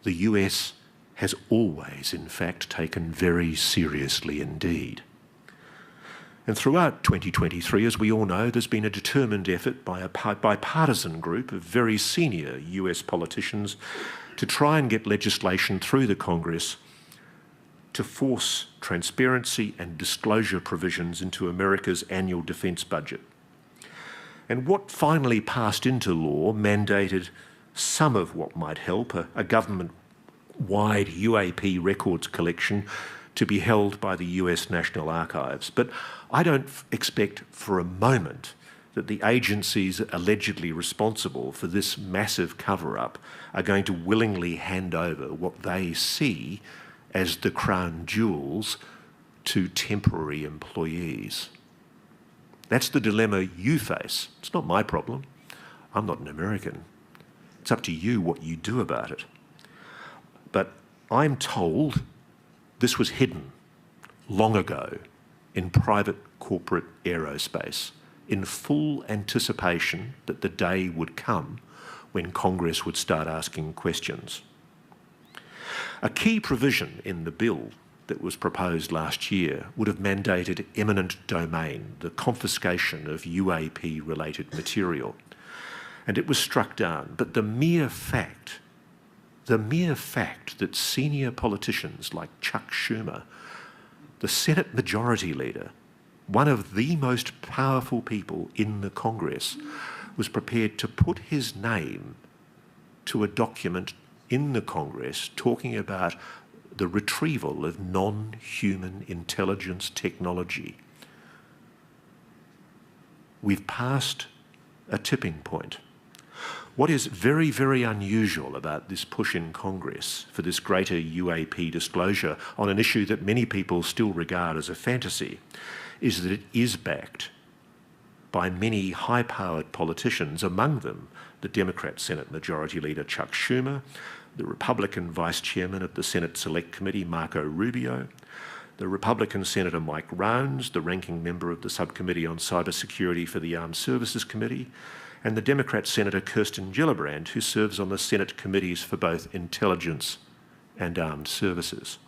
the US has always, in fact, taken very seriously indeed. And throughout 2023, as we all know, there's been a determined effort by a bipartisan group of very senior US politicians to try and get legislation through the Congress to force transparency and disclosure provisions into America's annual defence budget. And what finally passed into law mandated some of what might help, a government-wide UAP records collection to be held by the US National Archives. But I don't expect for a moment that the agencies allegedly responsible for this massive cover-up are going to willingly hand over what they see as the crown jewels to temporary employees. That's the dilemma you face. It's not my problem. I'm not an American. It's up to you what you do about it. But I'm told this was hidden long ago in private corporate aerospace, in full anticipation that the day would come when Congress would start asking questions. A key provision in the bill that was proposed last year would have mandated eminent domain, the confiscation of UAP-related material, and it was struck down. But the mere fact that senior politicians like Chuck Schumer, the Senate Majority Leader, one of the most powerful people in the Congress, was prepared to put his name to a document in the Congress talking about the retrieval of non-human intelligence technology. We've passed a tipping point. What is very, very unusual about this push in Congress for this greater UAP disclosure on an issue that many people still regard as a fantasy is that it is backed by many high-powered politicians, among them the Democrat Senate Majority Leader Chuck Schumer, the Republican Vice Chairman of the Senate Select Committee Marco Rubio, the Republican Senator Mike Rounds, the ranking member of the Subcommittee on Cybersecurity for the Armed Services Committee, and the Democrat Senator Kirsten Gillibrand, who serves on the Senate committees for both intelligence and armed services.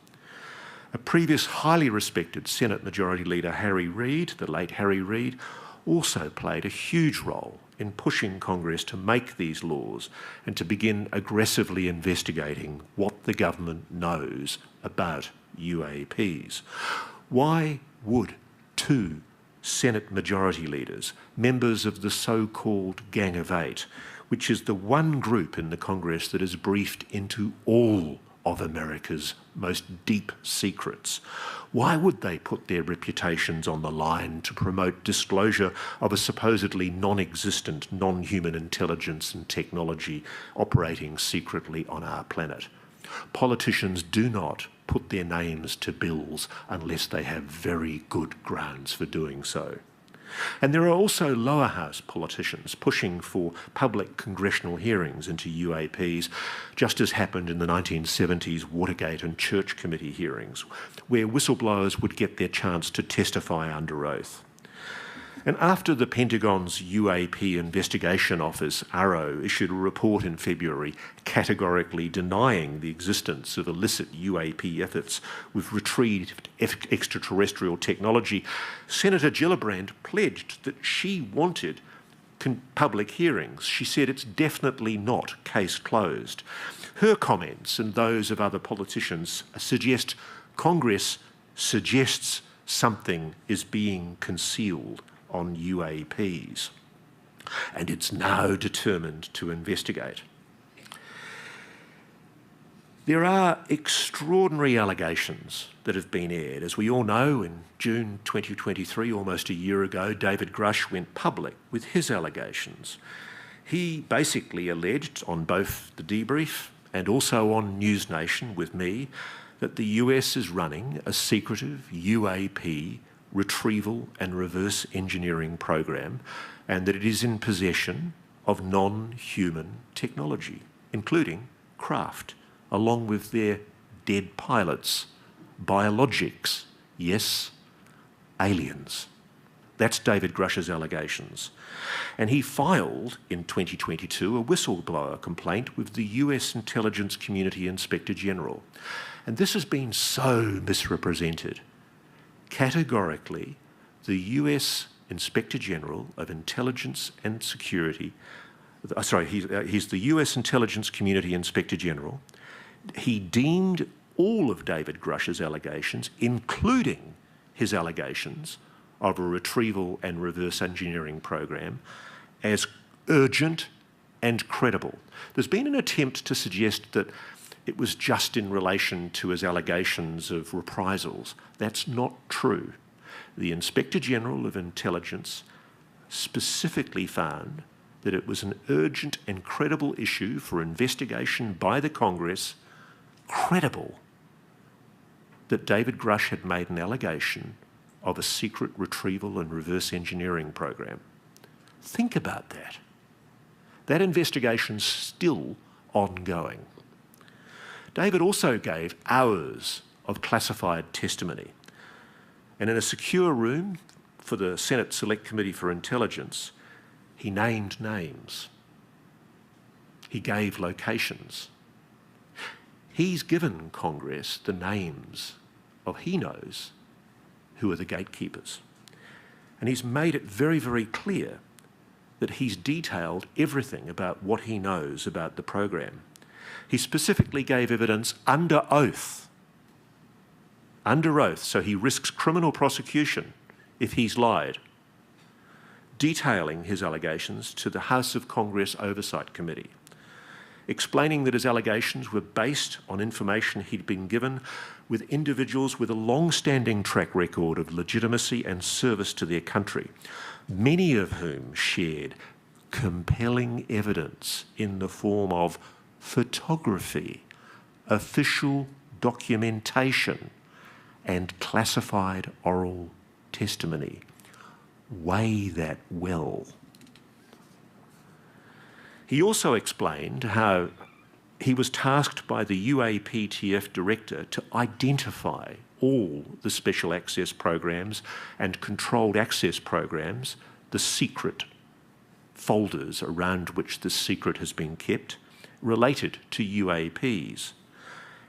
A previous highly respected Senate Majority Leader Harry Reid, the late Harry Reid, also played a huge role in pushing Congress to make these laws and to begin aggressively investigating what the government knows about UAPs. Why would two Senate Majority Leaders, members of the so-called Gang of Eight, which is the one group in the Congress that is briefed into all of America's most deep secrets. Why would they put their reputations on the line to promote disclosure of a supposedly non-existent, non-human intelligence and technology operating secretly on our planet? Politicians do not put their names to bills unless they have very good grounds for doing so. And there are also lower house politicians pushing for public congressional hearings into UAPs, just as happened in the 1970s Watergate and Church Committee hearings, where whistleblowers would get their chance to testify under oath. And after the Pentagon's UAP Investigation Office, ARO, issued a report in February categorically denying the existence of illicit UAP efforts with retrieved extraterrestrial technology, Senator Gillibrand pledged that she wanted public hearings. She said it's definitely not case closed. Her comments and those of other politicians suggest Congress suggests something is being concealed on UAPs, and it's now determined to investigate. There are extraordinary allegations that have been aired. As we all know, in June 2023, almost a year ago, David Grush went public with his allegations. He basically alleged on both the debrief and also on News Nation with me that the US is running a secretive UAP retrieval and reverse engineering program, and that it is in possession of non-human technology, including craft, along with their dead pilots, biologics, yes, aliens. That's David Grush's allegations. And he filed in 2022 a whistleblower complaint with the US Intelligence Community Inspector General. And this has been so misrepresented. Categorically, the US Inspector General of Intelligence and Security, he's the US Intelligence Community Inspector General. He deemed all of David Grush's allegations, including his allegations of a retrieval and reverse engineering program, as urgent and credible. There's been an attempt to suggest that it was just in relation to his allegations of reprisals. That's not true. The Inspector General of Intelligence specifically found that it was an urgent and credible issue for investigation by the Congress, credible, that David Grush had made an allegation of a secret retrieval and reverse engineering program. Think about that. That investigation's still ongoing. David also gave hours of classified testimony. And in a secure room for the Senate Select Committee for Intelligence, he named names. He gave locations. He's given Congress the names of he knows who are the gatekeepers. And he's made it very, very clear that he's detailed everything about what he knows about the program. He specifically gave evidence under oath, so he risks criminal prosecution if he's lied, detailing his allegations to the House of Congress Oversight Committee, explaining that his allegations were based on information he'd been given with individuals with a long-standing track record of legitimacy and service to their country, many of whom shared compelling evidence in the form of photography, official documentation, and classified oral testimony. Weigh that well. He also explained how he was tasked by the UAPTF director to identify all the special access programs and controlled access programs, the secret folders around which the secret has been kept, related to UAPs.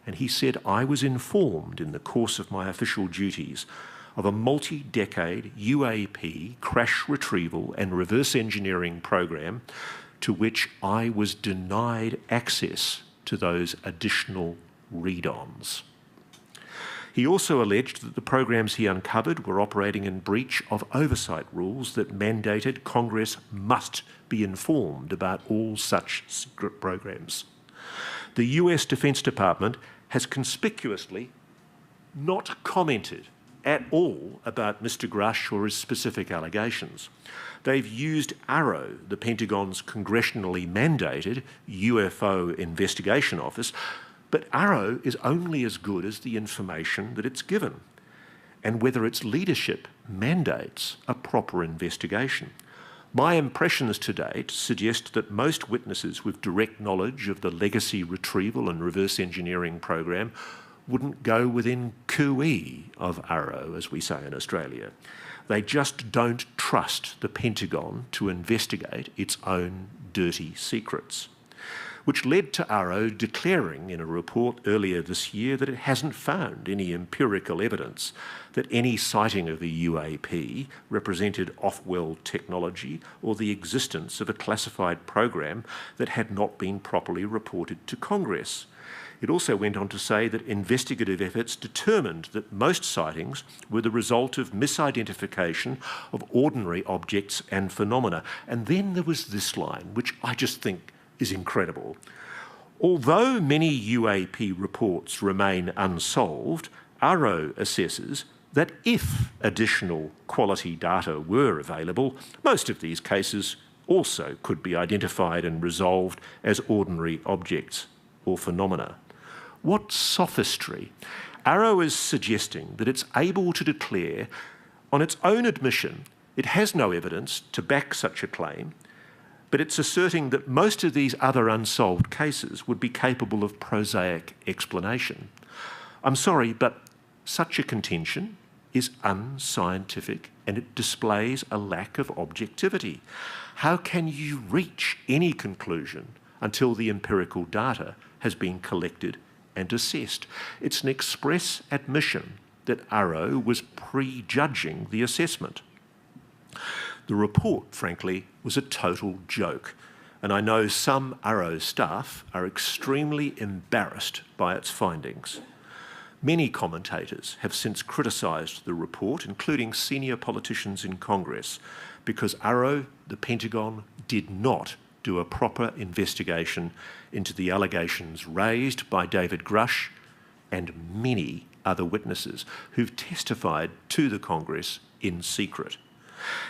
And he said, I was informed in the course of my official duties of a multi-decade UAP crash retrieval and reverse engineering program to which I was denied access to those additional read-ons. He also alleged that the programs he uncovered were operating in breach of oversight rules that mandated Congress must be informed about all such secret programs. The US Defence Department has conspicuously not commented at all about Mr. Grush or his specific allegations. They've used AARO, the Pentagon's congressionally mandated UFO investigation office, but AARO is only as good as the information that it's given and whether its leadership mandates a proper investigation. My impressions to date suggest that most witnesses with direct knowledge of the legacy retrieval and reverse engineering program wouldn't go within cooee of AARO, as we say in Australia. They just don't trust the Pentagon to investigate its own dirty secrets, which led to AARO declaring in a report earlier this year that it hasn't found any empirical evidence that any sighting of a UAP represented off-world technology or the existence of a classified program that had not been properly reported to Congress. It also went on to say that investigative efforts determined that most sightings were the result of misidentification of ordinary objects and phenomena. And then there was this line, which I just think is incredible. Although many UAP reports remain unsolved, AARO assesses that if additional quality data were available, most of these cases also could be identified and resolved as ordinary objects or phenomena. What sophistry! AARO is suggesting that it's able to declare, on its own admission, it has no evidence to back such a claim, but it's asserting that most of these other unsolved cases would be capable of prosaic explanation. I'm sorry, but such a contention is unscientific and it displays a lack of objectivity. How can you reach any conclusion until the empirical data has been collected and assessed? It's an express admission that AARO was prejudging the assessment. The report, frankly, was a total joke, and I know some AARO staff are extremely embarrassed by its findings. Many commentators have since criticised the report, including senior politicians in Congress, because AARO, the Pentagon, did not do a proper investigation into the allegations raised by David Grush and many other witnesses who've testified to the Congress in secret.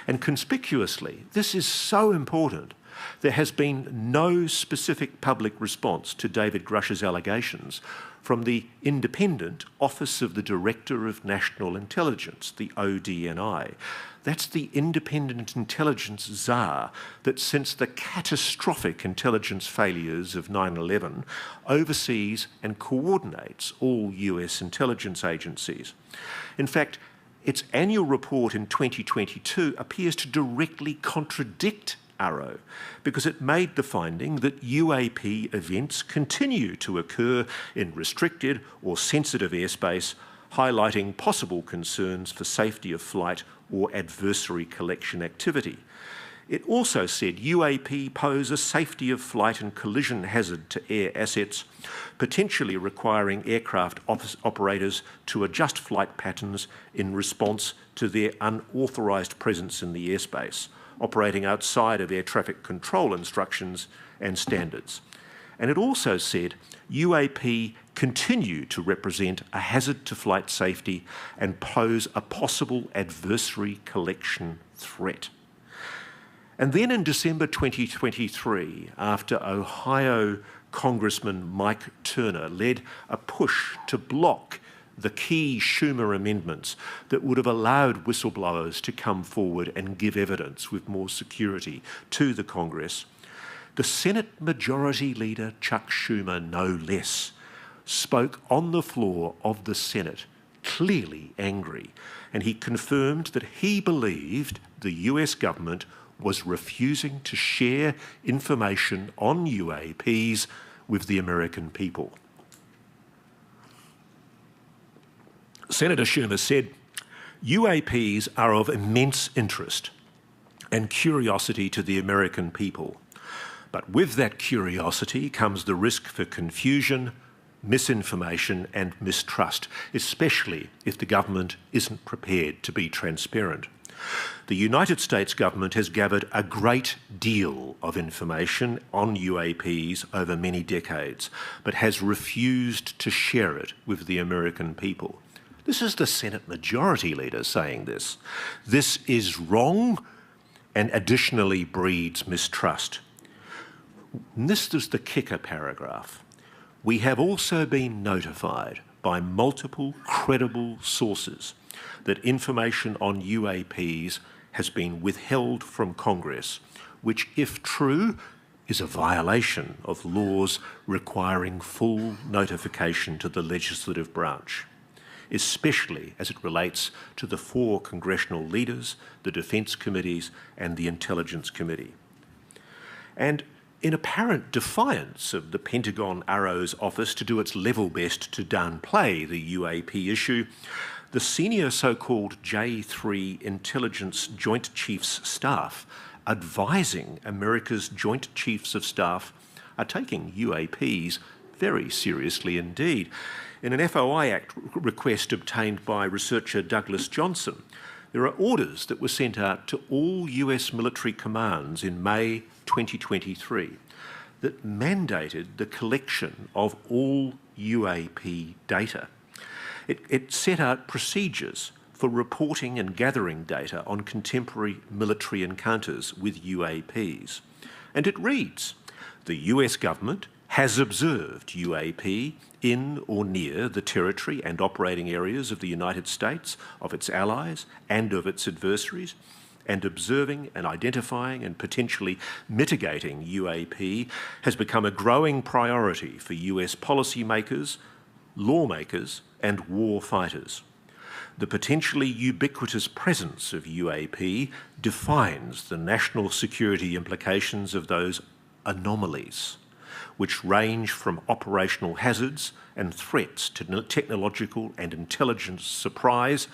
And conspicuously, this is so important, there has been no specific public response to David Grush's allegations from the independent Office of the Director of National Intelligence, the ODNI. That's the independent intelligence czar that, since the catastrophic intelligence failures of 9/11, oversees and coordinates all US intelligence agencies. In fact, its annual report in 2022 appears to directly contradict AARO because it made the finding that UAP events continue to occur in restricted or sensitive airspace, highlighting possible concerns for safety of flight or adversary collection activity. It also said UAP pose a safety of flight and collision hazard to air assets, potentially requiring aircraft operators to adjust flight patterns in response to their unauthorised presence in the airspace, operating outside of air traffic control instructions and standards. And it also said UAP continue to represent a hazard to flight safety and pose a possible adversary collection threat. And then in December 2023, after Ohio Congressman Mike Turner led a push to block the key Schumer amendments that would have allowed whistleblowers to come forward and give evidence with more security to the Congress, the Senate Majority Leader Chuck Schumer, no less, spoke on the floor of the Senate, clearly angry, and he confirmed that he believed the US government was refusing to share information on UAPs with the American people. Senator Schumer said, UAPs are of immense interest and curiosity to the American people, but with that curiosity comes the risk for confusion, misinformation and mistrust, especially if the government isn't prepared to be transparent. The United States government has gathered a great deal of information on UAPs over many decades, but has refused to share it with the American people. This is the Senate Majority Leader saying this. This is wrong and additionally breeds mistrust. And this is the kicker paragraph. We have also been notified by multiple credible sources that information on UAPs has been withheld from Congress, which, if true, is a violation of laws requiring full notification to the legislative branch, especially as it relates to the 4 congressional leaders, the Defence Committees and the Intelligence Committee. And in apparent defiance of the Pentagon Arrow's office to do its level best to downplay the UAP issue, the senior so-called J3 Intelligence Joint Chiefs staff advising America's Joint Chiefs of Staff are taking UAPs very seriously indeed. In an FOI Act request obtained by researcher Douglas Johnson, there are orders that were sent out to all US military commands in May 2023 that mandated the collection of all UAP data. It set out procedures for reporting and gathering data on contemporary military encounters with UAPs. And it reads, the US government has observed UAP in or near the territory and operating areas of the United States, of its allies and of its adversaries, and observing and identifying and potentially mitigating UAP has become a growing priority for US policymakers, lawmakers and war fighters. The potentially ubiquitous presence of UAP defines the national security implications of those anomalies, which range from operational hazards and threats to technological and intelligence surprise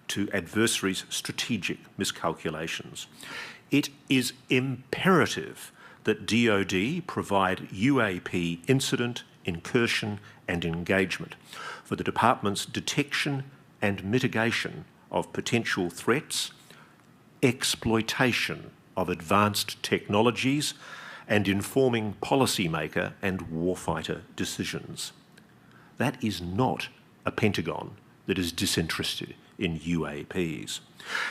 to adversaries' strategic miscalculations. It is imperative that DoD provide UAP incident, incursion and engagement for the department's detection and mitigation of potential threats, exploitation of advanced technologies, and informing policymaker and warfighter decisions. That is not a Pentagon that is disinterested in UAPs.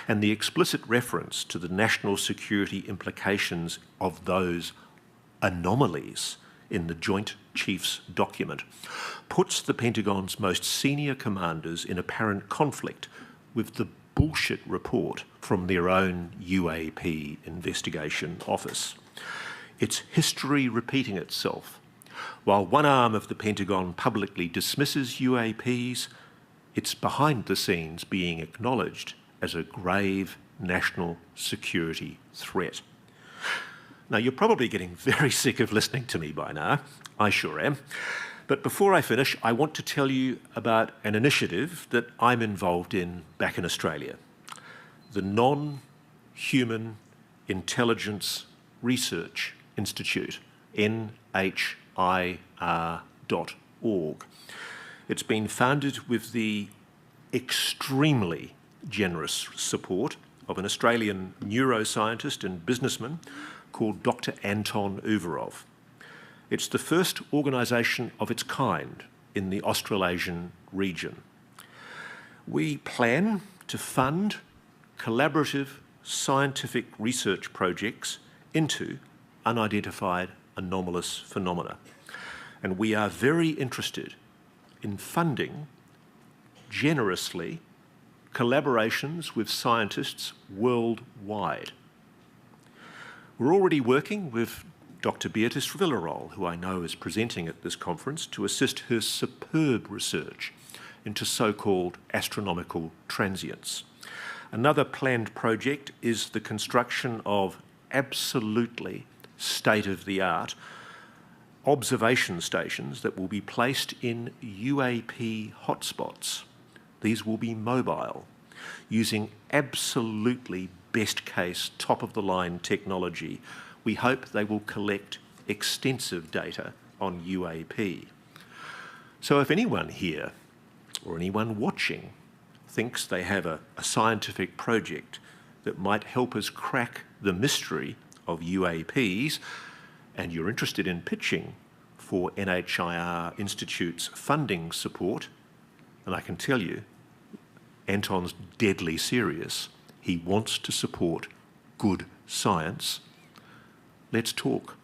And the explicit reference to the national security implications of those anomalies in the Joint Chiefs document puts the Pentagon's most senior commanders in apparent conflict with the bullshit report from their own UAP investigation office. It's history repeating itself. While one arm of the Pentagon publicly dismisses UAPs, it's behind the scenes being acknowledged as a grave national security threat. Now, you're probably getting very sick of listening to me by now. I sure am. But before I finish, I want to tell you about an initiative that I'm involved in back in Australia. The Non-Human Intelligence Research Institute, NHIR.org. It's been founded with the extremely generous support of an Australian neuroscientist and businessman called Dr. Anton Uvarov. It's the first organisation of its kind in the Australasian region. We plan to fund collaborative scientific research projects into unidentified anomalous phenomena. And we are very interested in funding generously collaborations with scientists worldwide. We're already working with Dr. Beatrice Villarol, who I know is presenting at this conference, to assist her superb research into so-called astronomical transients. Another planned project is the construction of absolutely state-of-the-art observation stations that will be placed in UAP hotspots. These will be mobile, using absolutely best-case, top-of-the-line technology. We hope they will collect extensive data on UAP. So if anyone here or anyone watching thinks they have a scientific project that might help us crack the mystery of UAPs, and you're interested in pitching for NHIR Institute's funding support, and I can tell you, Anton's deadly serious. He wants to support good science. Let's talk.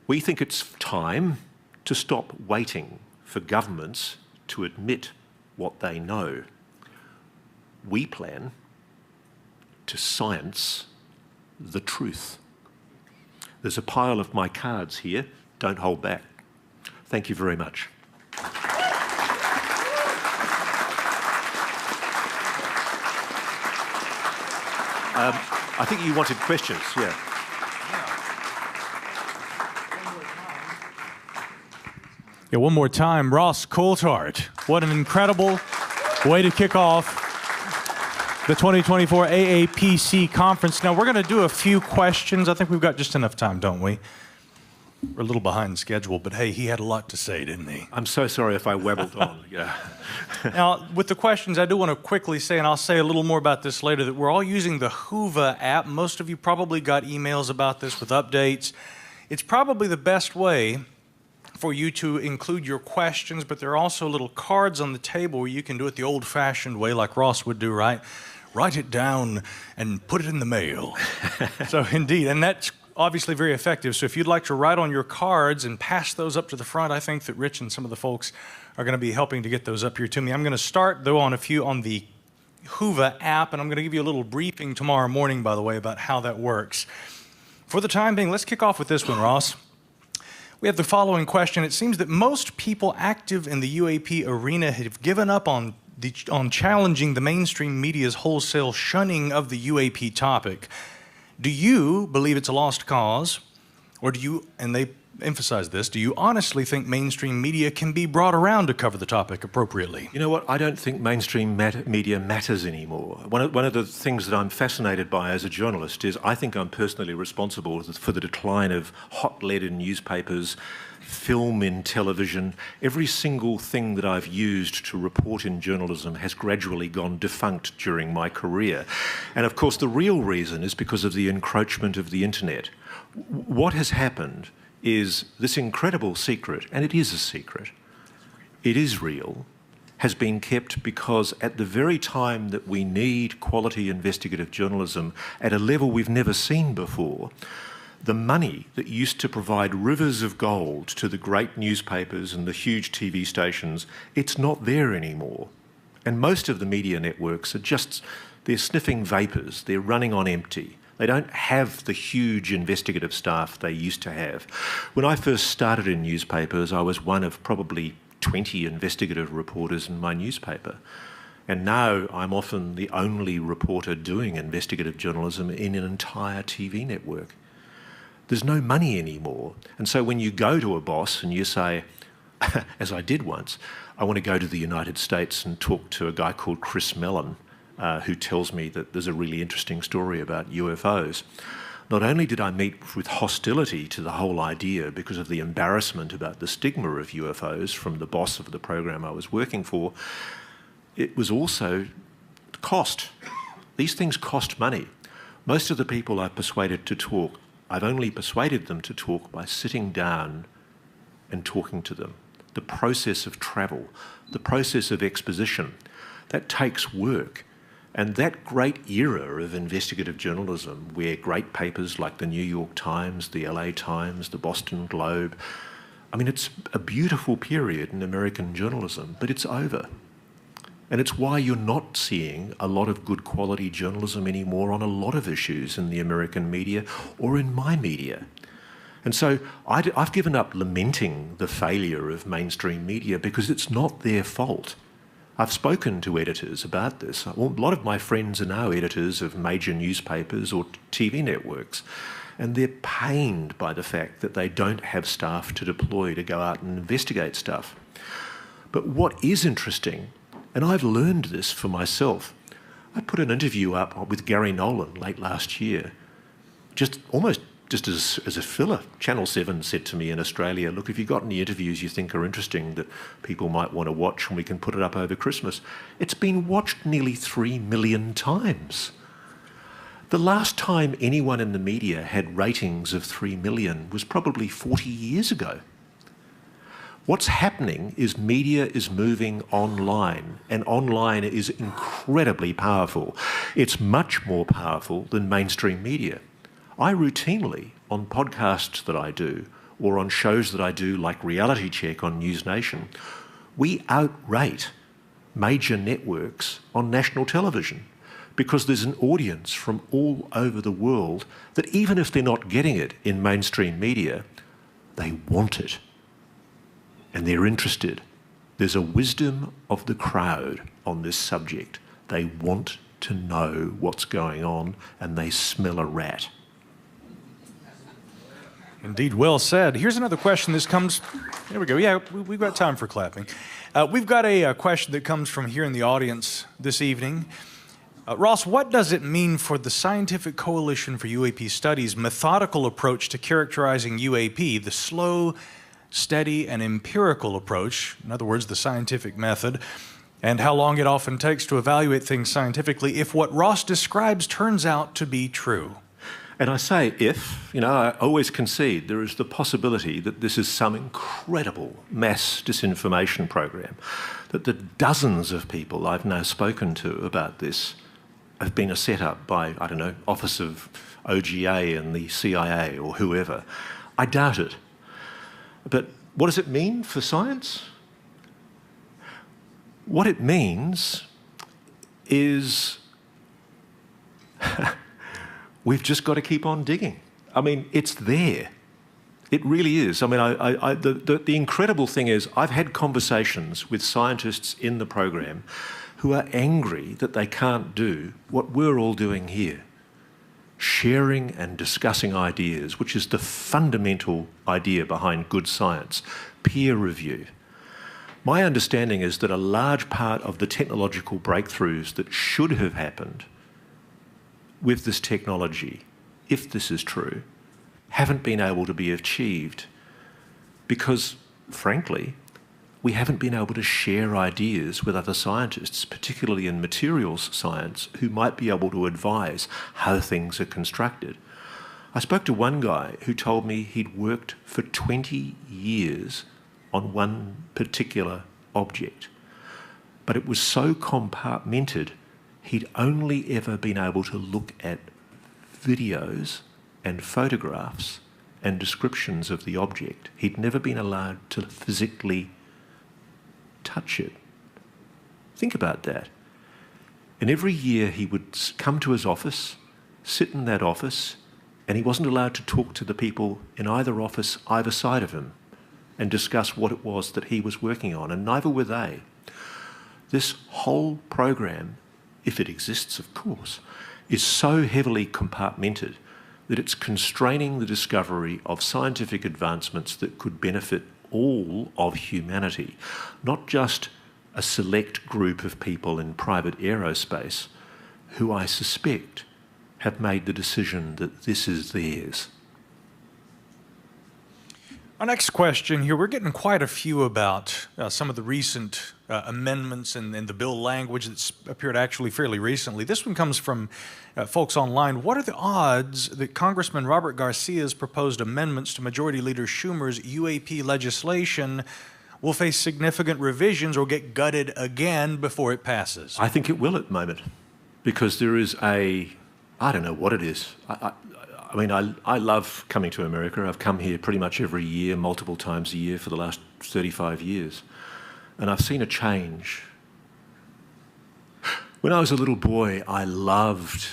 We think it's time to stop waiting for governments to admit what they know. We plan to science the truth. There's a pile of my cards here. Don't hold back. Thank you very much. I think you wanted questions, yeah. Yeah, one more time, Ross Coulthart. What an incredible way to kick off the 2024 AAPC conference. Now, we're going to do a few questions. I think we've got just enough time, don't we? We're a little behind schedule, but hey, he had a lot to say, didn't he? I'm so sorry if I wabbled on. Yeah. Now, with the questions, I do want to quickly say, and I'll say a little more about this later, that we're all using the Whova app. Most of you probably got emails about this with updates. It's probably the best way for you to include your questions, but there are also little cards on the table where you can do it the old-fashioned way, like Ross would do, right? Write it down and put it in the mail. So, indeed, and that's obviously very effective. So if you'd like to write on your cards and pass those up to the front, I think that Rich and some of the folks are going to be helping to get those up here to me. I'm going to start, though, on a few on the Whova app, and I'm going to give you a little briefing tomorrow morning, by the way, about how that works. For the time being, let's kick off with this one, Ross. We have the following question. It seems that most people active in the UAP arena have given up on challenging the mainstream media's wholesale shunning of the UAP topic. Do you believe it's a lost cause, or do you, and they emphasize this, do you honestly think mainstream media can be brought around to cover the topic appropriately? You know what? I don't think mainstream media matters anymore. One of the things that I'm fascinated by as a journalist is I think I'm personally responsible for the decline of hot lead in newspapers, film in television. Every single thing that I've used to report in journalism has gradually gone defunct during my career. And of course, the real reason is because of the encroachment of the internet. What has happened is this incredible secret, and it is a secret, it is real, has been kept because at the very time that we need quality investigative journalism at a level we've never seen before, the money that used to provide rivers of gold to the great newspapers and the huge TV stations, it's not there anymore. And most of the media networks are just, they're sniffing vapours, they're running on empty. They don't have the huge investigative staff they used to have. When I first started in newspapers, I was one of probably 20 investigative reporters in my newspaper. And now I'm often the only reporter doing investigative journalism in an entire TV network. There's no money anymore. And so when you go to a boss and you say, as I did once, I want to go to the United States and talk to a guy called Chris Mellon, who tells me that there's a really interesting story about UFOs. Not only did I meet with hostility to the whole idea because of the embarrassment about the stigma of UFOs from the boss of the program I was working for, it was also cost. These things cost money. Most of the people I've persuaded to talk, I've only persuaded them to talk by sitting down and talking to them. The process of travel, the process of exposition, that takes work. And that great era of investigative journalism, where great papers like the New York Times, the LA Times, the Boston Globe, I mean, it's a beautiful period in American journalism, but it's over. And it's why you're not seeing a lot of good quality journalism anymore on a lot of issues in the American media or in my media. And so I've given up lamenting the failure of mainstream media because it's not their fault. I've spoken to editors about this. A lot of my friends are now editors of major newspapers or TV networks, and they're pained by the fact that they don't have staff to deploy to go out and investigate stuff. But what is interesting, and I've learned this for myself, I put an interview up with Gary Nolan late last year, just almost just as a filler, Channel 7 said to me in Australia, look, if you've got any interviews you think are interesting that people might want to watch and we can put it up over Christmas. It's been watched nearly 3 million times. The last time anyone in the media had ratings of 3 million was probably 40 years ago. What's happening is media is moving online, and online is incredibly powerful. It's much more powerful than mainstream media. I routinely, on podcasts that I do, or on shows that I do like Reality Check on News Nation, we outrate major networks on national television, because there's an audience from all over the world that even if they're not getting it in mainstream media, they want it and they're interested. There's a wisdom of the crowd on this subject. They want to know what's going on and they smell a rat. Indeed, well said. Here's another question. This comes, there we go. Yeah, we've got time for clapping. We've got a question that comes from here in the audience this evening. Ross, what does it mean for the Scientific Coalition for UAP Studies' methodical approach to characterizing UAP, the slow, steady, and empirical approach, in other words, the scientific method, and how long it often takes to evaluate things scientifically if what Ross describes turns out to be true? And I say if, I always concede there is the possibility that this is some incredible mass disinformation program, that the dozens of people I've now spoken to about this have been set up by, I don't know, Office of OGA and the CIA or whoever. I doubt it. But what does it mean for science? What it means is we've just got to keep on digging. I mean, it's there. It really is. I mean, the incredible thing is I've had conversations with scientists in the program who are angry that they can't do what we're all doing here, sharing and discussing ideas, which is the fundamental idea behind good science, peer review. My understanding is that a large part of the technological breakthroughs that should have happened with this technology, if this is true, haven't been able to be achieved because, frankly, we haven't been able to share ideas with other scientists, particularly in materials science, who might be able to advise how things are constructed. I spoke to one guy who told me he'd worked for 20 years on one particular object, but it was so compartmented he'd only ever been able to look at videos and photographs and descriptions of the object. He'd never been allowed to physically touch it. Think about that. And every year he would come to his office, sit in that office, and he wasn't allowed to talk to the people in either office either side of him and discuss what it was that he was working on, and neither were they. This whole program, if it exists, of course, is so heavily compartmented that it's constraining the discovery of scientific advancements that could benefit all of humanity, not just a select group of people in private aerospace who I suspect have made the decision that this is theirs. Our next question here, we're getting quite a few about some of the recent amendments and the bill language that's appeared actually fairly recently. This one comes from folks online. What are the odds that Congressman Robert Garcia's proposed amendments to Majority Leader Schumer's UAP legislation will face significant revisions or get gutted again before it passes? I think it will at the moment, because there is I don't know what it is. I mean, I love coming to America. I've come here pretty much every year, multiple times a year for the last 35 years. And I've seen a change. When I was a little boy, I loved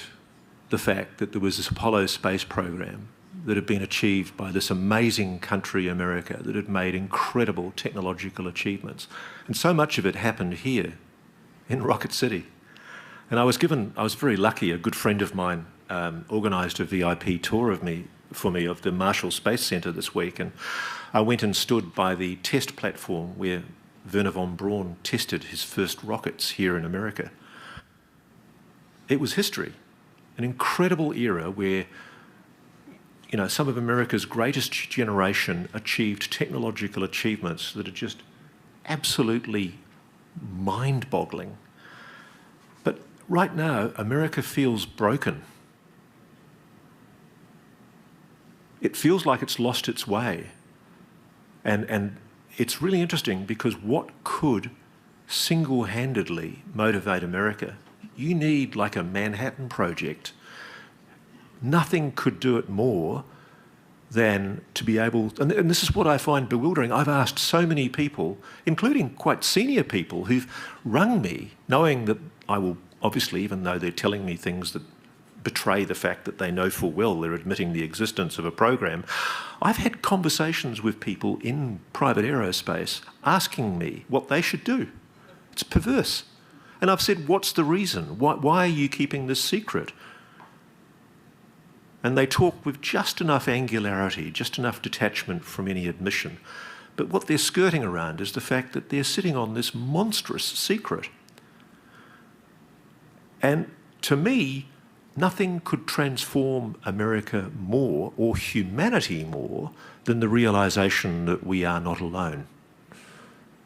the fact that there was this Apollo space program that had been achieved by this amazing country, America, that had made incredible technological achievements. And so much of it happened here in Rocket City. And I was very lucky. A good friend of mine organised a VIP tour for me of the Marshall Space Centre this week, and I went and stood by the test platform where Wernher von Braun tested his first rockets here in America. It was history, an incredible era where, you know, some of America's greatest generation achieved technological achievements that are just absolutely mind-boggling. But right now, America feels broken. It feels like it's lost its way. And it's really interesting because what could single-handedly motivate America? You need like a Manhattan Project. Nothing could do it more than to be able, and this is what I find bewildering. I've asked so many people, including quite senior people, who've rung me, knowing that I will, obviously, even though they're telling me things that betray the fact that they know full well they're admitting the existence of a program. I've had conversations with people in private aerospace asking me what they should do. It's perverse. And I've said, what's the reason? Why are you keeping this secret? And they talk with just enough angularity, just enough detachment from any admission. But what they're skirting around is the fact that they're sitting on this monstrous secret. And to me, nothing could transform America more, or humanity more, than the realisation that we are not alone.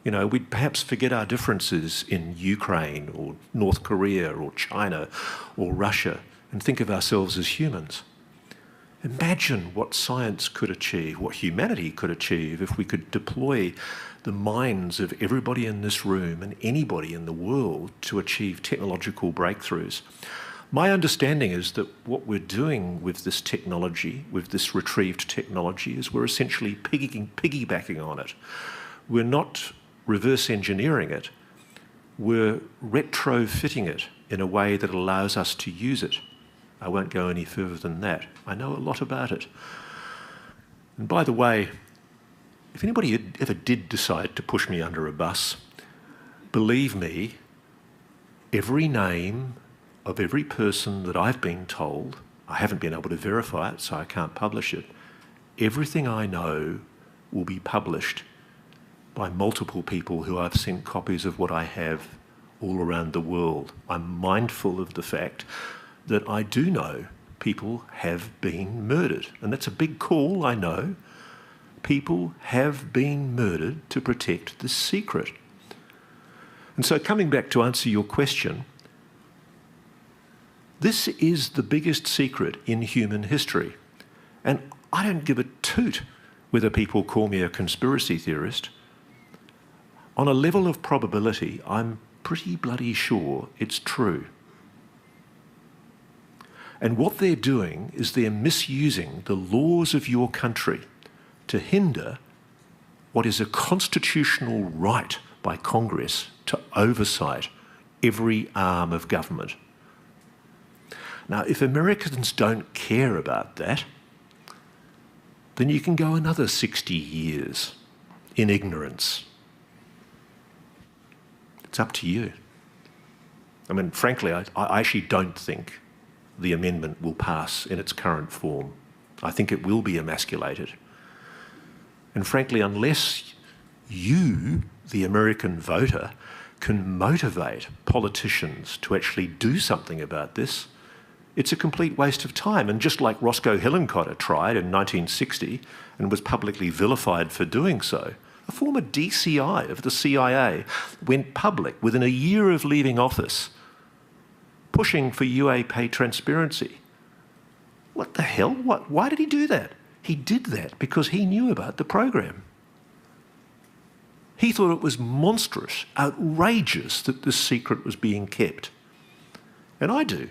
You know, we'd perhaps forget our differences in Ukraine or North Korea or China or Russia and think of ourselves as humans. Imagine what science could achieve, what humanity could achieve if we could deploy the minds of everybody in this room and anybody in the world to achieve technological breakthroughs. My understanding is that what we're doing with this technology, with this retrieved technology, is we're essentially piggybacking on it. We're not reverse engineering it, we're retrofitting it in a way that allows us to use it. I won't go any further than that. I know a lot about it. And by the way, if anybody ever did decide to push me under a bus, believe me, every name of every person that I've been told, I haven't been able to verify it, so I can't publish it, everything I know will be published by multiple people who I've sent copies of what I have all around the world. I'm mindful of the fact that I do know people have been murdered. And that's a big call, I know. People have been murdered to protect the secret. And so coming back to answer your question, this is the biggest secret in human history. And I don't give a toot whether people call me a conspiracy theorist. On a level of probability, I'm pretty bloody sure it's true. And what they're doing is they're misusing the laws of your country to hinder what is a constitutional right by Congress to oversight every arm of government. Now, if Americans don't care about that, then you can go another 60 years in ignorance. It's up to you. I mean, frankly, I actually don't think the amendment will pass in its current form. I think it will be emasculated. And frankly, unless you, the American voter, can motivate politicians to actually do something about this, it's a complete waste of time. And just like Roscoe Hillenkotter tried in 1960 and was publicly vilified for doing so, a former DCI of the CIA went public within a year of leaving office pushing for UAP transparency. What the hell? Why did he do that? He did that because he knew about the program. He thought it was monstrous, outrageous that this secret was being kept. And I do.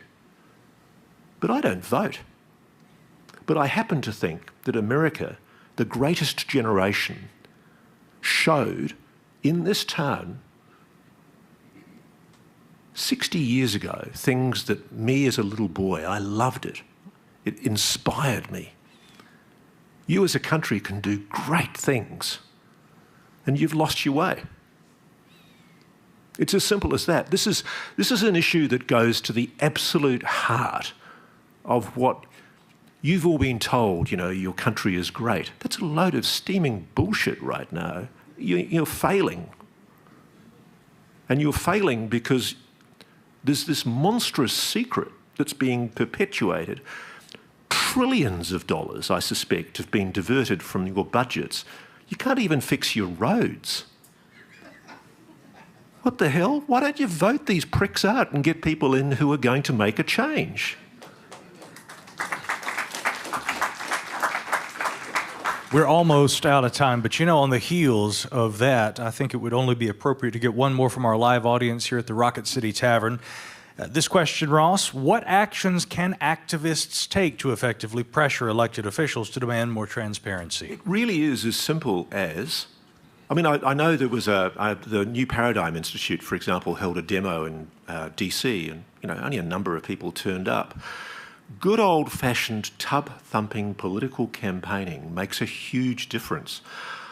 But I don't vote. But I happen to think that America, the greatest generation, showed in this town 60 years ago things that me as a little boy, I loved it. It inspired me. You as a country can do great things, and you've lost your way. It's as simple as that. This is an issue that goes to the absolute heart of what you've all been told, you know, your country is great. That's a load of steaming bullshit right now. You're failing. And you're failing because there's this monstrous secret that's being perpetuated. trillions of dollars, I suspect, have been diverted from your budgets. You can't even fix your roads. What the hell? Why don't you vote these pricks out and get people in who are going to make a change? We're almost out of time, but you know, on the heels of that, I think it would only be appropriate to get one more from our live audience here at the Rocket City Tavern. This question, Ross: what actions can activists take to effectively pressure elected officials to demand more transparency? It really is as simple as, I mean, I know there was the New Paradigm Institute, for example, held a demo in DC, and only a number of people turned up. Good old-fashioned tub-thumping political campaigning makes a huge difference.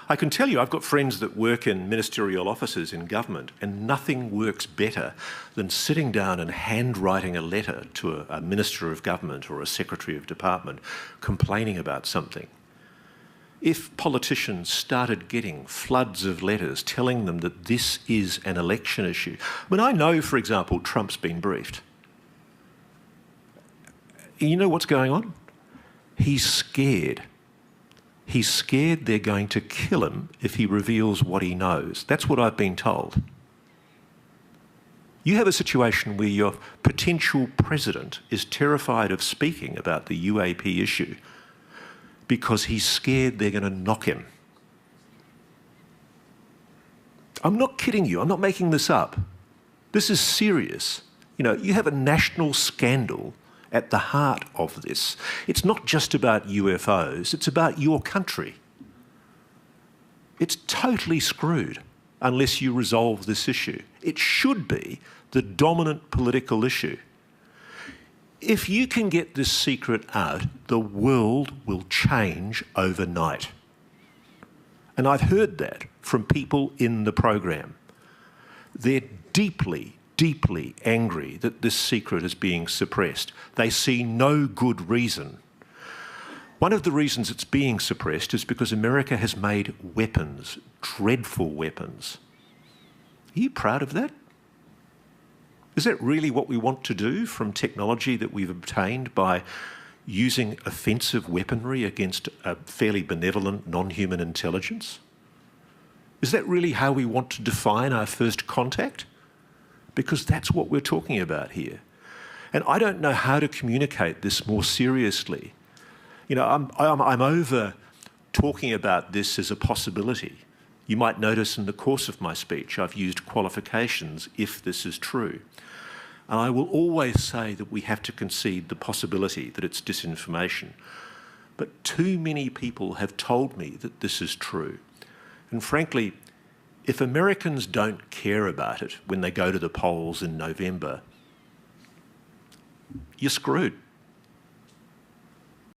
I can tell you, I've got friends that work in ministerial offices in government, and nothing works better than sitting down and handwriting a letter to a minister of government or a secretary of department complaining about something. If politicians started getting floods of letters telling them that this is an election issue, I mean, I know, for example, Trump's been briefed. You know what's going on? He's scared. He's scared they're going to kill him if he reveals what he knows. That's what I've been told. You have a situation where your potential president is terrified of speaking about the UAP issue because he's scared they're going to knock him. I'm not kidding you. I'm not making this up. This is serious. You have a national scandal at the heart of this. It's not just about UFOs, it's about your country. It's totally screwed unless you resolve this issue. It should be the dominant political issue. If you can get this secret out, the world will change overnight. And I've heard that from people in the program. They're deeply angry that this secret is being suppressed. They see no good reason. One of the reasons it's being suppressed is because America has made weapons, dreadful weapons. Are you proud of that? Is that really what we want to do from technology that we've obtained by using offensive weaponry against a fairly benevolent, non-human intelligence? Is that really how we want to define our first contact? Because that's what we're talking about here. And I don't know how to communicate this more seriously. I'm over talking about this as a possibility. You might notice in the course of my speech I've used qualifications, if this is true. And I will always say that we have to concede the possibility that it's disinformation. But too many people have told me that this is true. And frankly, if Americans don't care about it when they go to the polls in November, you're screwed.